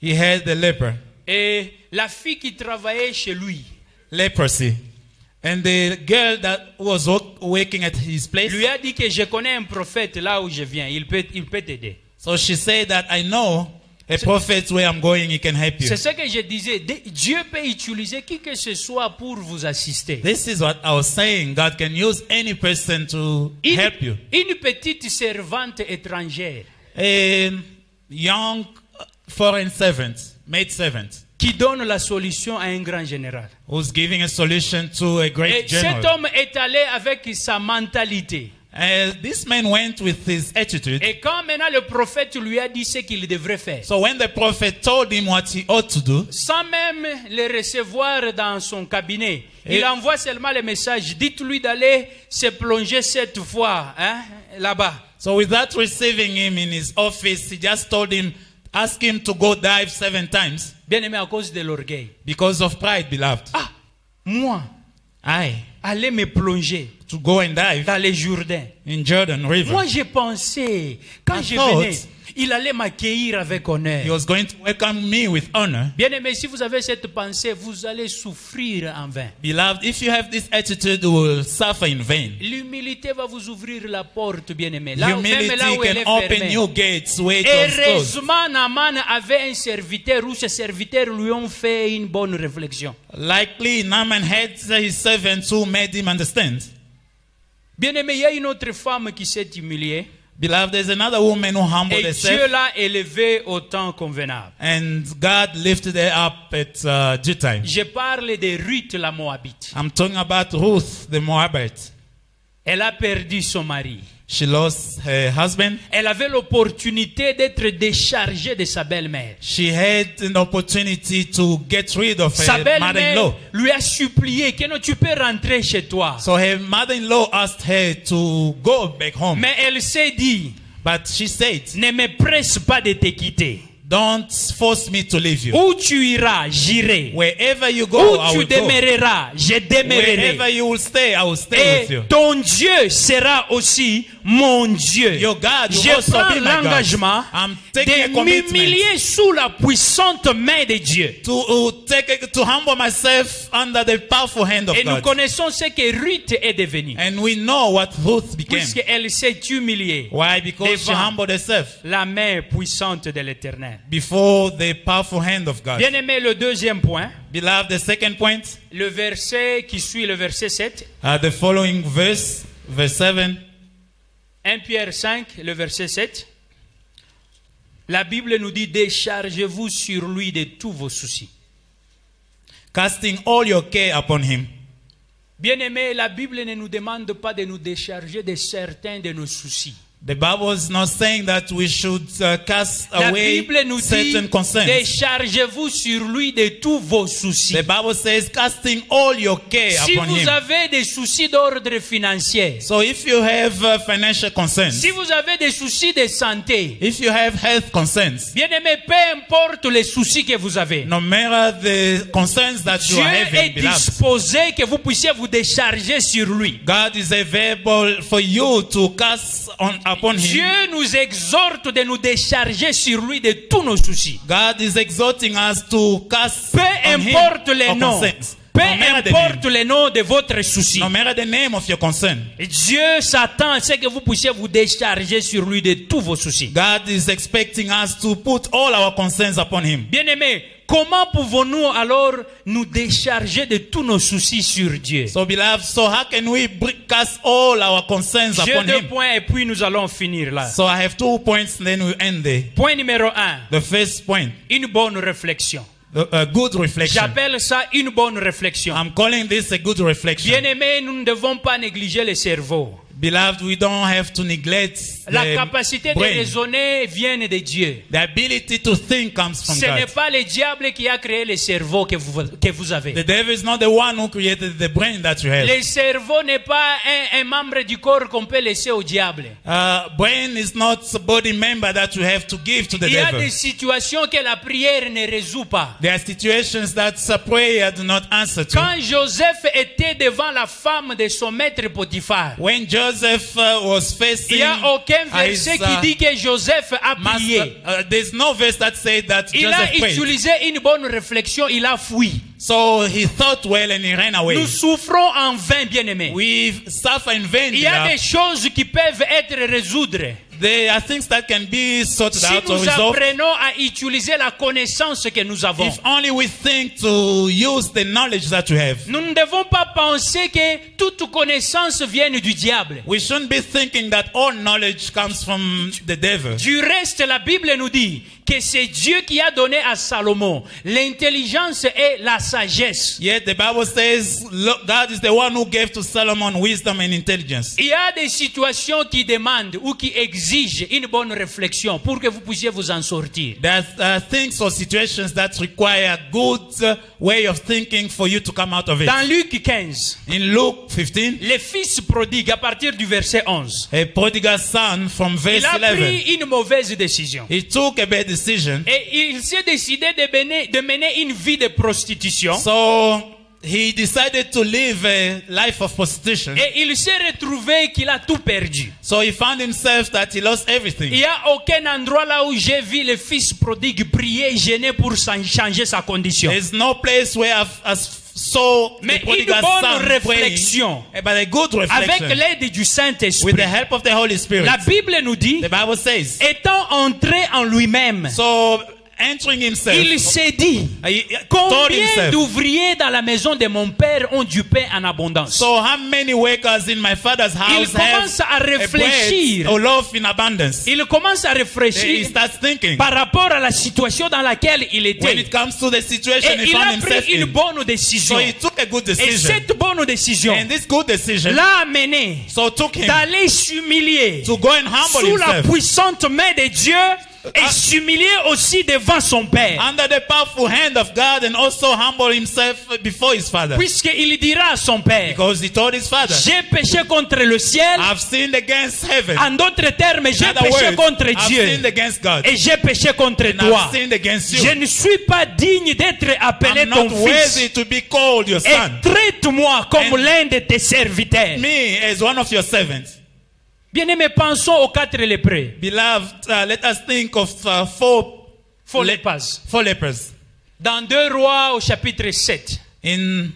He had the Et la fille qui travaillait chez lui leprosy. And the girl that was working at his place, lui a dit que je connais un prophète là où je viens. Il peut t'aider. so she said that I know a prophet where I'm going, he can help you. C'est ce que je disais. Dieu peut utiliser qui que ce soit pour vous assister. This is what I was saying. God can use any person to help you. Une petite servante étrangère A young foreign servant, maid servant, qui donne la solution à un grand général. who's giving a solution to a Et great cet general. homme est allé avec sa mentalité. This man went with his attitude. Et quand maintenant le prophète lui a dit ce qu'il devrait faire, So when the prophet told him what he ought to do, sans même le recevoir dans son cabinet, il envoie seulement le message, dites-lui d'aller se plonger 7 fois là-bas. so without receiving him in his office, he just told him, ask him to go dive 7 times Bien-aimé, à cause de l'orgueil. because of pride, beloved. Ah, moi, aller me plonger To go and dive dans les Jourdain. in Jordan River. Moi, j'ai pensé, quand I je thought venais, il allait m'accueillir avec honneur. He was going to welcome me with honor. Bien-aimé, si vous avez cette pensée, vous allez souffrir en vain. Beloved, if you have this attitude, you will suffer in vain. L'humilité va vous ouvrir la porte, bien-aimé. Même Humility là où elle can est open fermée. new gates where it was closed. Heureusement, Naaman avait un serviteur où ses serviteurs lui ont fait une bonne réflexion. Likely, Naaman had his servants who made him understand. Bien-aimé, il y a une autre femme qui s'est humiliée. Beloved, there's another woman who humbled Et Dieu herself, l'a élevée au temps convenable. and God lifted her up at due time. Je parle de Ruth la Moabite. I'm talking about Ruth, the Moabite. Elle a perdu son mari. She lost her husband. Elle avait l'opportunité d'être déchargée de sa belle-mère. She had an opportunity to get rid of Sa her belle-mère mother-in-law. lui a supplié que non, tu peux rentrer chez toi. So her mother-in-law asked her to go back home. Mais elle s'est dit, But she said, ne me presse pas de te quitter. don't force me to leave you. Où tu iras, j'irai. Wherever you go, Où I tu will go. demeureras, je demeurerai. Wherever you will stay, I will stay with Et you. ton Dieu sera aussi mon Dieu. Your God will Je also prends be my God. l'engagement I'm taking a de commitment m'humilier sous la puissante main de Dieu. to humble myself under the powerful hand of Et nous God. connaissons ce que Ruth est devenue. And we know what Ruth became. Puisqu'elle s'est humiliée Why? Because she devant humbled herself la main puissante de l'Éternel. before the powerful hand of God. Bien-aimé, le deuxième point, Beloved, the second point, le verset qui suit le verset 7, the following verse 7. 1 Pierre 5, le verset 7. La Bible nous dit, déchargez-vous sur lui de tous vos soucis. Casting all your care upon him. Bien-aimé, la Bible ne nous demande pas de nous décharger de certains de nos soucis. The Bible is not saying that we should cast La away Bible nous dit, certain concerns. déchargez-vous sur lui de tous vos soucis. The Bible says casting all your care Si upon vous him. avez des soucis d'ordre financier, So if you have financial concerns, si vous avez des soucis de santé, if you have health concerns, bien-aimé, peu importe les soucis que vous avez, no matter the concerns that you Dieu are est having, beloved, disposé que vous puissiez vous décharger sur lui. God is available for you to cast upon Dieu him. nous exhorte de nous décharger sur lui de tous nos soucis. God is exhorting us to cast Peu on him importe les our noms, concerns. peu No matter the importe name. les noms de votre souci. No matter the name of your concern. Dieu s'attend à ce que vous puissiez vous décharger sur lui de tous vos soucis. God is expecting us to put all our concerns upon him. Bien-aimés, comment pouvons-nous alors nous décharger de tous nos soucis sur Dieu? So beloved, so how can we cast all our concerns J'ai upon 2 him? points et puis nous allons finir là. So I have 2 points, then we end there. Point numéro 1, The first point, une bonne réflexion. a good reflection. J'appelle ça une bonne réflexion. I'm calling this a good reflection. Bien-aimés, nous ne devons pas négliger le cerveau. Beloved, we don't have to neglect La the capacité de brain. raisonner vient de Dieu. The ability to think comes from Ce n'est God. pas le diable qui a créé le cerveau que vous avez. The devil is not the one who created the brain that you have. Le cerveau n'est pas un membre du corps qu'on peut laisser au diable. Brain is not a body member that you have to give to the Il y a devil. des situations que la prière ne résout pas. There are situations that a prayer do not answer to. Quand Joseph était devant la femme de son maître Potiphar, When Joseph was il facing n'y a aucun his, verset qui dit que Joseph a master, prié. there's no verse that said that Il a Joseph prayed. utilisé une bonne réflexion, il a fui. So he thought well and he ran away. Nous souffrons en vain, bien-aimés. We suffer in vain. Il y a beloved. des choses qui peuvent être résolues There are things that can be sorted si out or nous resolved. apprenons à utiliser la connaissance que nous avons. If only we think to use the knowledge that we have. Nous ne devons pas penser que toute connaissance vienne du diable. We shouldn't be thinking that all knowledge comes from the devil. Du reste, la Bible nous dit que c'est Dieu qui a donné à Salomon l'intelligence et la sagesse. Yet the Bible says look, God is the one who gave to Solomon wisdom and intelligence. Il y a des situations qui demandent ou qui exigent une bonne réflexion pour que vous puissiez vous en sortir. There's things or situations that require good way of thinking for you to come out of it. Dans Luc 15, In Luke 15, le fils prodigue, à partir du verset 11, a prodigal son from verse il a 11, pris une mauvaise décision. he took a bad decision. Et il s'est décidé de mener une vie de prostitution. So he decided to live a life of prostitution. Et il s'est retrouvé qu'il a tout perdu. So he found himself that he lost Il everything. n'y a aucun endroit là où j'ai vu le fils prodigue prier, gêner pour changer sa condition. There's no place where I saw Mais the prodigal une bonne son réflexion, praying, but a good avec reflection l'aide du with Saint-Esprit. the help of the Holy Spirit. La Bible nous dit, The Bible says, étant entré en lui-même, so entering himself, il s'est dit, he told combien himself, d'ouvriers dans la maison de mon père ont du pain en abondance? so how many workers in my father's Il house commence à have a bread réfléchir. or loaf in abundance? Il commence à He réfléchir starts thinking par rapport à la situation dans laquelle il when était. it comes to the situation Et he il found a himself pris une in. bonne So décision. he took a good Et decision. cette bonne décision And this good decision l'a amené so took him d'aller s'humilier to go and humble sous la himself puissante main de Dieu et s'humilier aussi devant son père. under the powerful hand of God and also humble himself before his father. Puisqu'il dira à son père, Because he told his father, j'ai péché contre le ciel. I've sinned against heaven. En d'autres termes, In j'ai other péché words, contre I've Dieu. sinned against God. Et j'ai péché contre And toi. I've sinned against you. Je ne suis pas digne d'être appelé I'm ton not worthy fils. to be called your Et son. traite-moi comme And- l'un de tes serviteurs. Me as one of your servants. Bien-aimés, pensons aux 4 lépreux. Beloved, let us think of four lepers. Dans 2 Rois au chapitre 7, In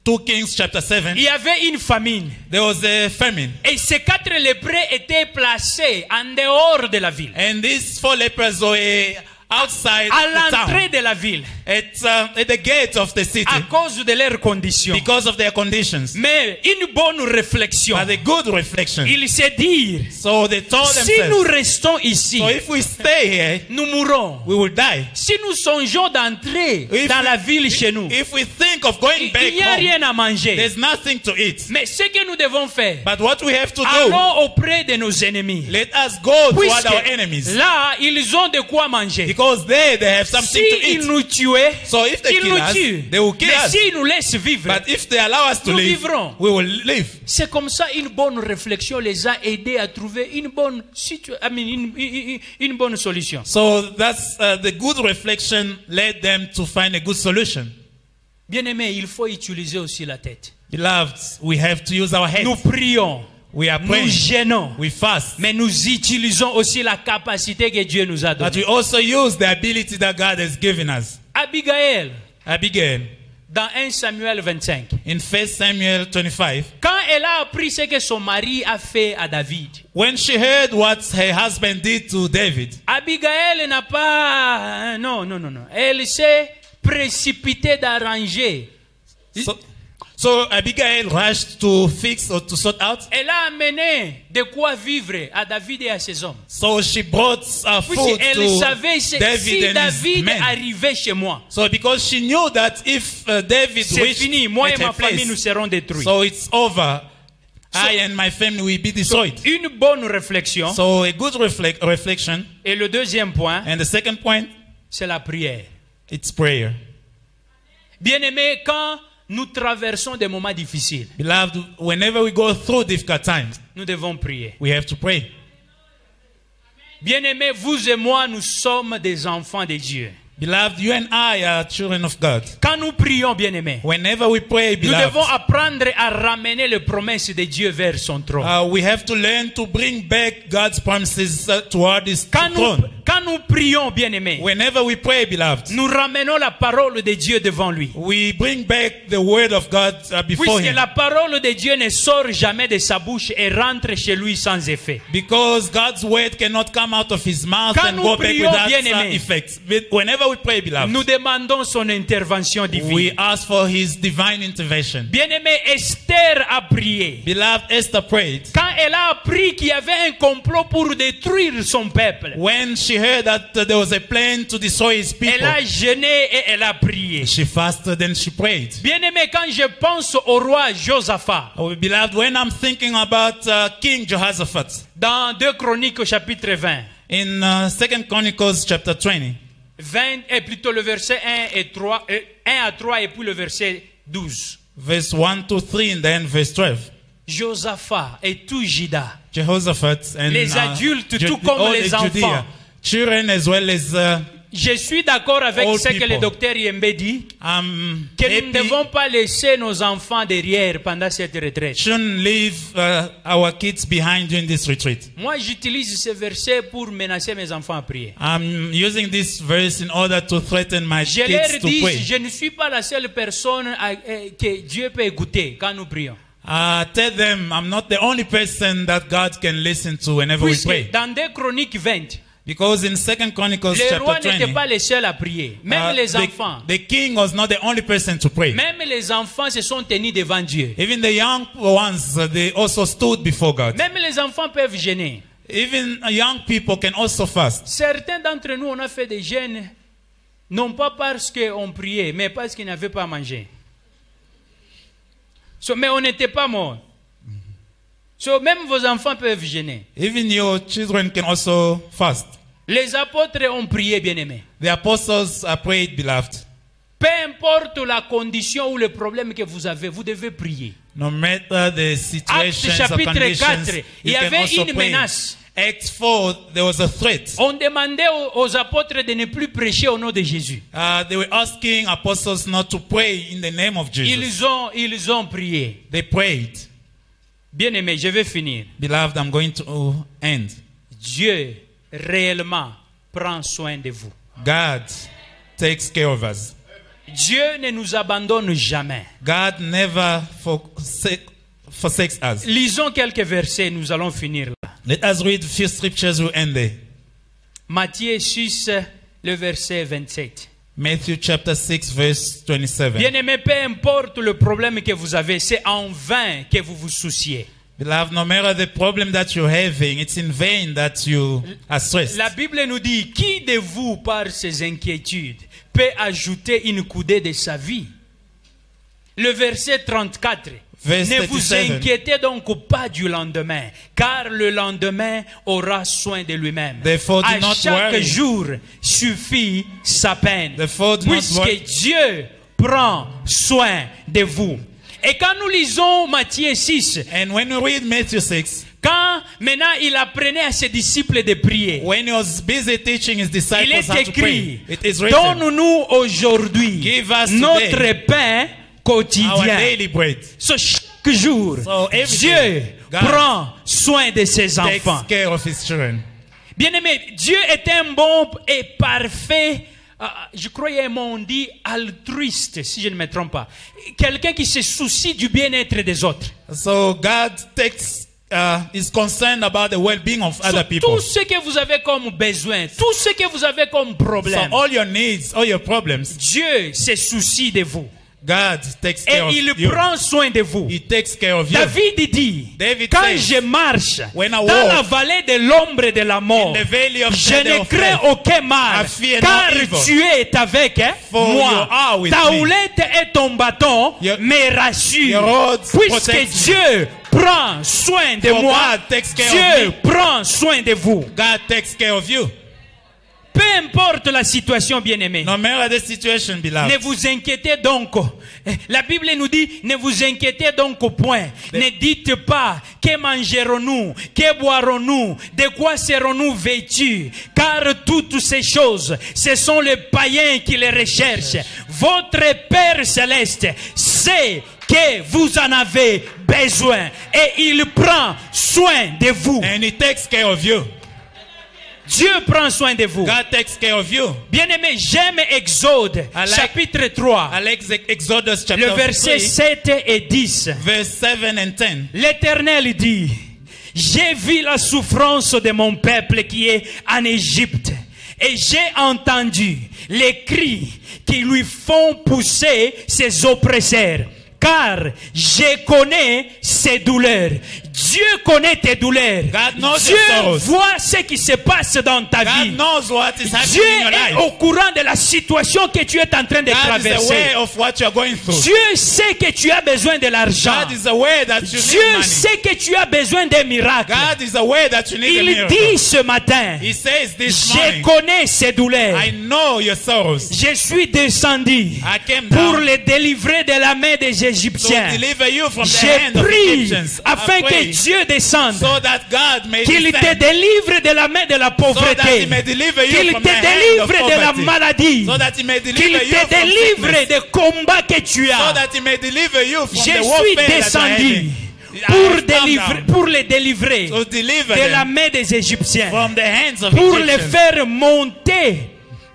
2 Kings chapter 7, il y avait une famine. there was a famine. Et ces 4 lépreux étaient placés en dehors de la ville. And these 4 lepers were outside À the l'entrée town, de la ville. at the gate of the city, À cause de leurs conditions. because of their conditions. Mais une bonne réflexion. But a good reflection. Ils se dirent, So they told si nous themselves, restons ici, so if we stay here, nous mourrons. we will die. Si nous songeons d'entrer dans la ville chez nous, If we think of going back il n'y a home, rien à manger. there's nothing to eat. Mais ce que nous devons faire, But what we have to do, allons auprès de nos ennemis. let us go toward our enemies. Puisque là, ils ont de quoi manger. Because there they have something to S'ils eat. nous tuaient, So if they ils kill nous us, tuent. they will kill Mais us. s'ils nous laissent vivre, But if they allow us to nous live, vivrons. we will live. c'est comme ça une bonne réflexion les a aidés à trouver une bonne une bonne solution. So that's the good reflection led them to find a good solution. Bien-aimé, il faut utiliser aussi la tête. Beloved, we have to use our heads. Nous prions, We are nous praying. gênons, We fast. mais nous utilisons aussi la capacité que Dieu nous a But donnée. we also use the ability that God has given us. Abigail, Abigail, dans 1 Samuel 25, in 1 Samuel 25, quand elle a appris ce que son mari a fait à David, when she heard what her husband did to David, Abigail n'a pas... Non. Elle s'est précipitée d'arranger. so Abigail rushed to fix or to sort out. Elle a amené de quoi vivre à David et à ses hommes. So she brought food Elle savait to si David and his David men. arrivait chez moi, So because she knew that if David c'est wished fini. Moi et at ma her famille nous place, serons détruits. so it's over. I and my family will be destroyed. Une bonne réflexion. So a good reflection. Et le deuxième point, And the second point, c'est la prière. it's prayer. Bien-aimés, quand nous traversons des moments difficiles, Beloved, whenever we go through difficult times, nous devons prier. we have to pray. Bien-aimés, vous et moi, nous sommes des enfants de Dieu. Beloved, you and I are children of God. Quand nous prions, bien-aimés, Whenever we pray, nous devons beloved, apprendre à ramener les promesses de Dieu vers son trône. we have to learn to bring back God's promises toward His throne. Quand nous prions, bien-aimés, Whenever we pray, beloved, nous ramenons la parole de Dieu devant lui. we bring back the word of God before Puisque Him. la parole de Dieu ne sort jamais de sa bouche et rentre chez lui sans effet. Because God's word cannot come out of His mouth Quand and nous go back prions, without bien-aimés, effects. But whenever we pray, beloved, Nous demandons son intervention we divine. ask for His divine intervention. Bien-aimé, Esther a prié. Beloved, Esther prayed. Quand elle a appris qu'il y avait un complot pour détruire son peuple, When she heard that there was a plan to destroy His people, elle a jeûné et elle a prié. she fasted and she prayed. Bien-aimé, quand je pense au roi Josaphat, Oh, beloved, when I'm thinking about King Jehoshaphat, dans 2 Chroniques au chapitre 20, in 2 Chronicles chapter 20, 20 et plutôt le verset 1 et 3, 1 à 3 et puis le verset 12. verse 1 to 3 and then verse 12. Josaphat et tout Juda, Jehoshaphat and Les adultes, tout comme all les the Judea, enfants. children as well as je suis d'accord avec All ce que people. le docteur Yembe dit, I'm que nous ne happy. devons pas laisser nos enfants derrière pendant cette retraite. Shouldn't leave our kids behind during this retreat. Moi, j'utilise ce verset pour menacer mes enfants à prier. I'm using this verse in order to threaten my Je kids leur to dis, pray. je ne suis pas la seule personne que Dieu peut écouter quand nous prions. Tell them I'm not the only person that God can listen to whenever we Puisque pray. dans 2 Chroniques 20, Because in 2 Chronicles les rois chapter n'étaient 20, pas les seuls à prier. Même les enfants. the king was not the only person to pray. Même les enfants se sont tenus devant Dieu. Even the young ones, they also stood before God. Même les enfants peuvent gêner. Even young people can also fast. Certains d'entre nous, on a fait des jeûnes, non pas parce qu'on priait, mais parce qu'ils n'avaient pas à manger. Mais on n'était pas morts. Même vos enfants peuvent gêner. Even your children can also fast. Les apôtres ont prié, bien-aimés. The apostles prayed, beloved. Peu importe la condition ou le problème que vous avez, vous devez prier. No matter the situations or chapitre conditions, 4, il y you can avait also une pray. menace. Acts 4, there was a threat. On demandait aux apôtres de ne plus prêcher au nom de Jésus. They were asking apostles not to pray in the name of Jesus. Ils ont prié. They prayed. Bien-aimés, je vais finir. Beloved, I'm going to end. Dieu réellement prend soin de vous. God takes care of us. Dieu ne nous abandonne jamais. God never forsakes us. Lisons quelques versets, nous allons finir là. Let us read a few scriptures, we'll end there. Matthieu 6, le verset 27. Matthew chapter 6, verse 27. Bien-aimés, peu importe le problème que vous avez, c'est en vain que vous vous souciez. Beloved, no matter the problem that you're having, it's in vain that you are stressed. La Bible nous dit, qui de vous, par ses inquiétudes, peut ajouter une coudée de sa vie? Le verset 34. Verse Ne vous 37. inquiétez donc pas du lendemain, car le lendemain aura soin de lui-même. Therefore, do À not chaque worry. jour suffit sa peine, Therefore, do not puisque worry. Dieu prend soin de vous. Et quand nous lisons Matthieu 6, And when you read Matthew 6, quand maintenant il apprenait à ses disciples de prier, when he was busy teaching his il disciples est how to écrit, pray, it is written, donne-nous aujourd'hui Give us notre today pain our quotidien. daily bread. Chaque jour, So every Dieu day, God prend soin de ses Takes enfants. care of his children. Bien-aimé, Dieu est un bon et parfait, je crois qu'il y a un mot, on dit altruiste, si je ne me trompe pas. Quelqu'un qui se soucie du bien-être des autres. So God is concerned about the well-being of other people. Tout ce que vous avez comme besoin, tout ce que vous avez comme So problème, all your needs, all your problems, Dieu se soucie de vous. God takes Et care of il you. prend soin de vous. He takes care of you. David dit, David quand says, je marche when I dans walk la vallée de l'ombre de la mort, in the valley of je shadow ne of crains death, aucun mal, I fear no car evil. tu es avec For moi. you are with Ta me. houlette et ton bâton Your- me rassurent, your rods puisque protect me. Dieu prend soin de For moi. God takes care of Dieu me. prend soin de vous. God takes care of you. Peu importe la situation, bien-aimé. No matter the situation, Ne beloved. vous inquiétez donc. La Bible nous dit, ne vous inquiétez donc au point. Ne dites pas, que mangerons-nous, que boirons-nous, de quoi serons-nous vêtus. Car toutes ces choses, ce sont les païens qui les recherchent. Votre Père Céleste sait que vous en avez besoin. Et il prend soin de vous. And He takes care of you. Dieu prend soin de vous. God takes care of you. Bien-aimé, j'aime Exode, I like- chapitre 3. Alex, Exodus Le chapter verset 3, 7 et 10. verse 7 and 10. L'Éternel dit, j'ai vu la souffrance de mon peuple qui est en Égypte et j'ai entendu les cris qui lui font pousser ses oppresseurs. Car je connais ses douleurs. Dieu connaît tes douleurs. God knows Dieu your sorrows. voit ce qui se passe dans ta vie. God knows what is happening Dieu in your est life. au courant de la situation que tu es en train de God is traverser. aware of what you're going through. Dieu sait que tu as besoin de l'argent. God is aware that you need Dieu money. sait que tu as besoin d'un miracle. God is aware that you need a Il miracle. dit ce matin, He says this je morning, connais ces douleurs. I know your sorrows. Je suis descendu I came pour down les délivrer de la main des to Égyptiens. deliver you from the J'ai hand of the pris Egyptians. afin I que pray Dieu descende, so that God may qu'il te descend, délivre de la main de la so that He pauvreté, may deliver you qu'il from te the hand of délivre de la poverty, maladie, so that He may qu'il deliver you te from délivre sickness, des combats que tu so as. that He may deliver you from Je the suis warfare that you're descendu having. I pour, have come délivrer, down pour les délivrer to deliver de la them main des Égyptiens, from the hands of pour les Egyptians. faire monter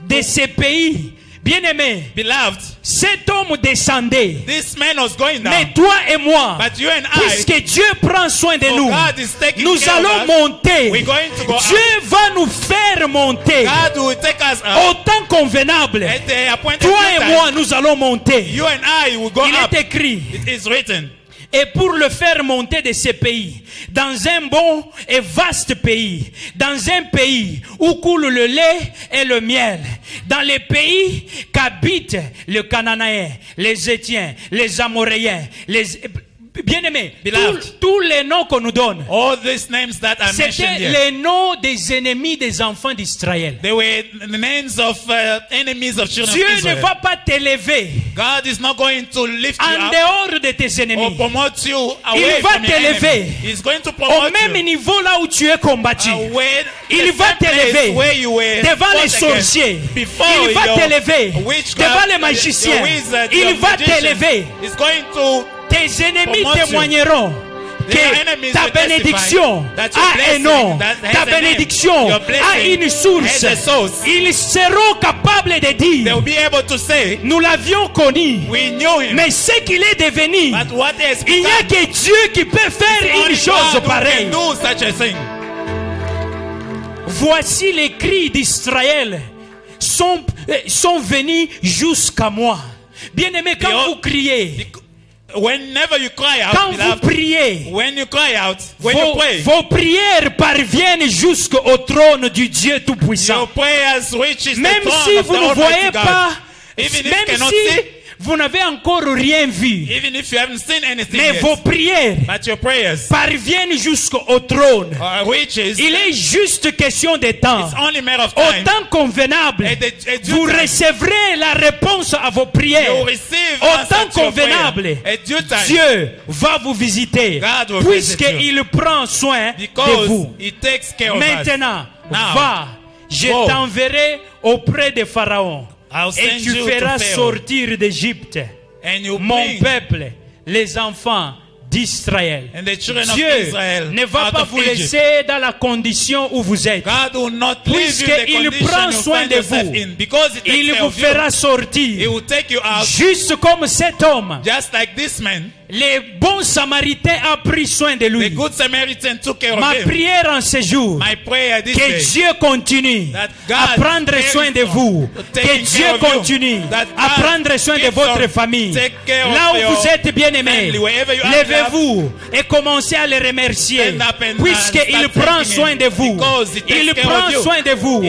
de ces pays. Bien-aimé, Beloved, cet homme descendait, this man was going down, mais toi et moi, but you and I, puisque Dieu prend soin de for nous, God is taking nous care of allons us, monter. we're going to go Dieu up. va nous faire monter God will take us au up temps convenable. at the appointed Toi et time. moi, nous allons monter. You and I will go Il up. est écrit. It is written. Et pour le faire monter de ces pays, dans un bon et vaste pays, dans un pays où coule le lait et le miel, dans les pays qu'habitent les Cananéens, les Étiens, les Amoréens, les... Bien-aimés, Beloved. tous les noms qu'on nous donne, All these names that are mentioned c'était here, les noms des ennemis des enfants d'Israël. they were the names of enemies of children Dieu of ne Israel. va pas t'élever God is not going to lift you en up dehors de tes or ennemis. promote you Il away va from your t'élever enemy. He's going to Au promote même you niveau là où tu es combattu. away Il the va same place t'élever where you were devant les fought against. sorciers. Before Il va your t'élever witchcraft, devant les your magiciens. wizard, Il your va magician. t'élever. He's going to Tes ennemis promote you. témoigneront Their que enemies ta will testify bénédiction that your a un blessing, nom. that has Ta a name. bénédiction Your a blessing une source. has a source. Ils seront capables de They dire, will be able to say, nous l'avions connu, we knew him, mais ce qu'il est devenu, but what he has il n'y a become, que Dieu qui peut faire only une chose God who pareille. can do such a thing. Voici les cris d'Israël sont venus jusqu'à moi. Bien-aimé, quand Behold, vous criez, Whenever you cry out, quand vous beloved, priez, when you cry out, when you pray, vos prières parviennent jusqu'au trône du Dieu Tout-Puissant. your prayers reaches the Même throne si of vous the ne Almighty voyez God. pas, Even if you même cannot si see, vous n'avez encore rien vu, even if you haven't seen anything mais yet, vos prières but your prayers parviennent jusqu'au trône. reaches, Il est juste question de temps. it's only a matter of Au time. temps convenable, At due vous time, recevrez la réponse à vos prières. you will receive Au answer temps to your prayer. convenable, At due time, Dieu va vous visiter, God will visit puisqu'il prend soin de because vous. he takes care of us. Maintenant, Now, va, je go. t'enverrai auprès de Pharaon, I'll et send tu you to feras Pharaoh, sortir d'Égypte and you mon bring peuple, les enfants d'Israël. and the children of Dieu Israel ne va out pas of vous Egypt. laisser dans la condition où vous êtes. God will not leave you in the Puisqu'il condition prend you soin find de yourself vous, in. Because he takes il care vous of you, fera he sortir. will take you out Juste comme cet homme, just like this man. le bon samaritain a pris soin de The lui. good Samaritan took care Ma of him. prière en ce jour, My prayer this que day, Dieu continue that à God prendre carries soin de on vous. to Que taking Dieu care of you. continue That à God prendre soin de keeps votre on famille. take care of Là où your vous êtes bien aimés, family, wherever you are, levez-vous et commencez à le remercier. Stand up and Puisqu'il start prend thanking soin him, de vous. because he takes Il care of prend you. soin de vous.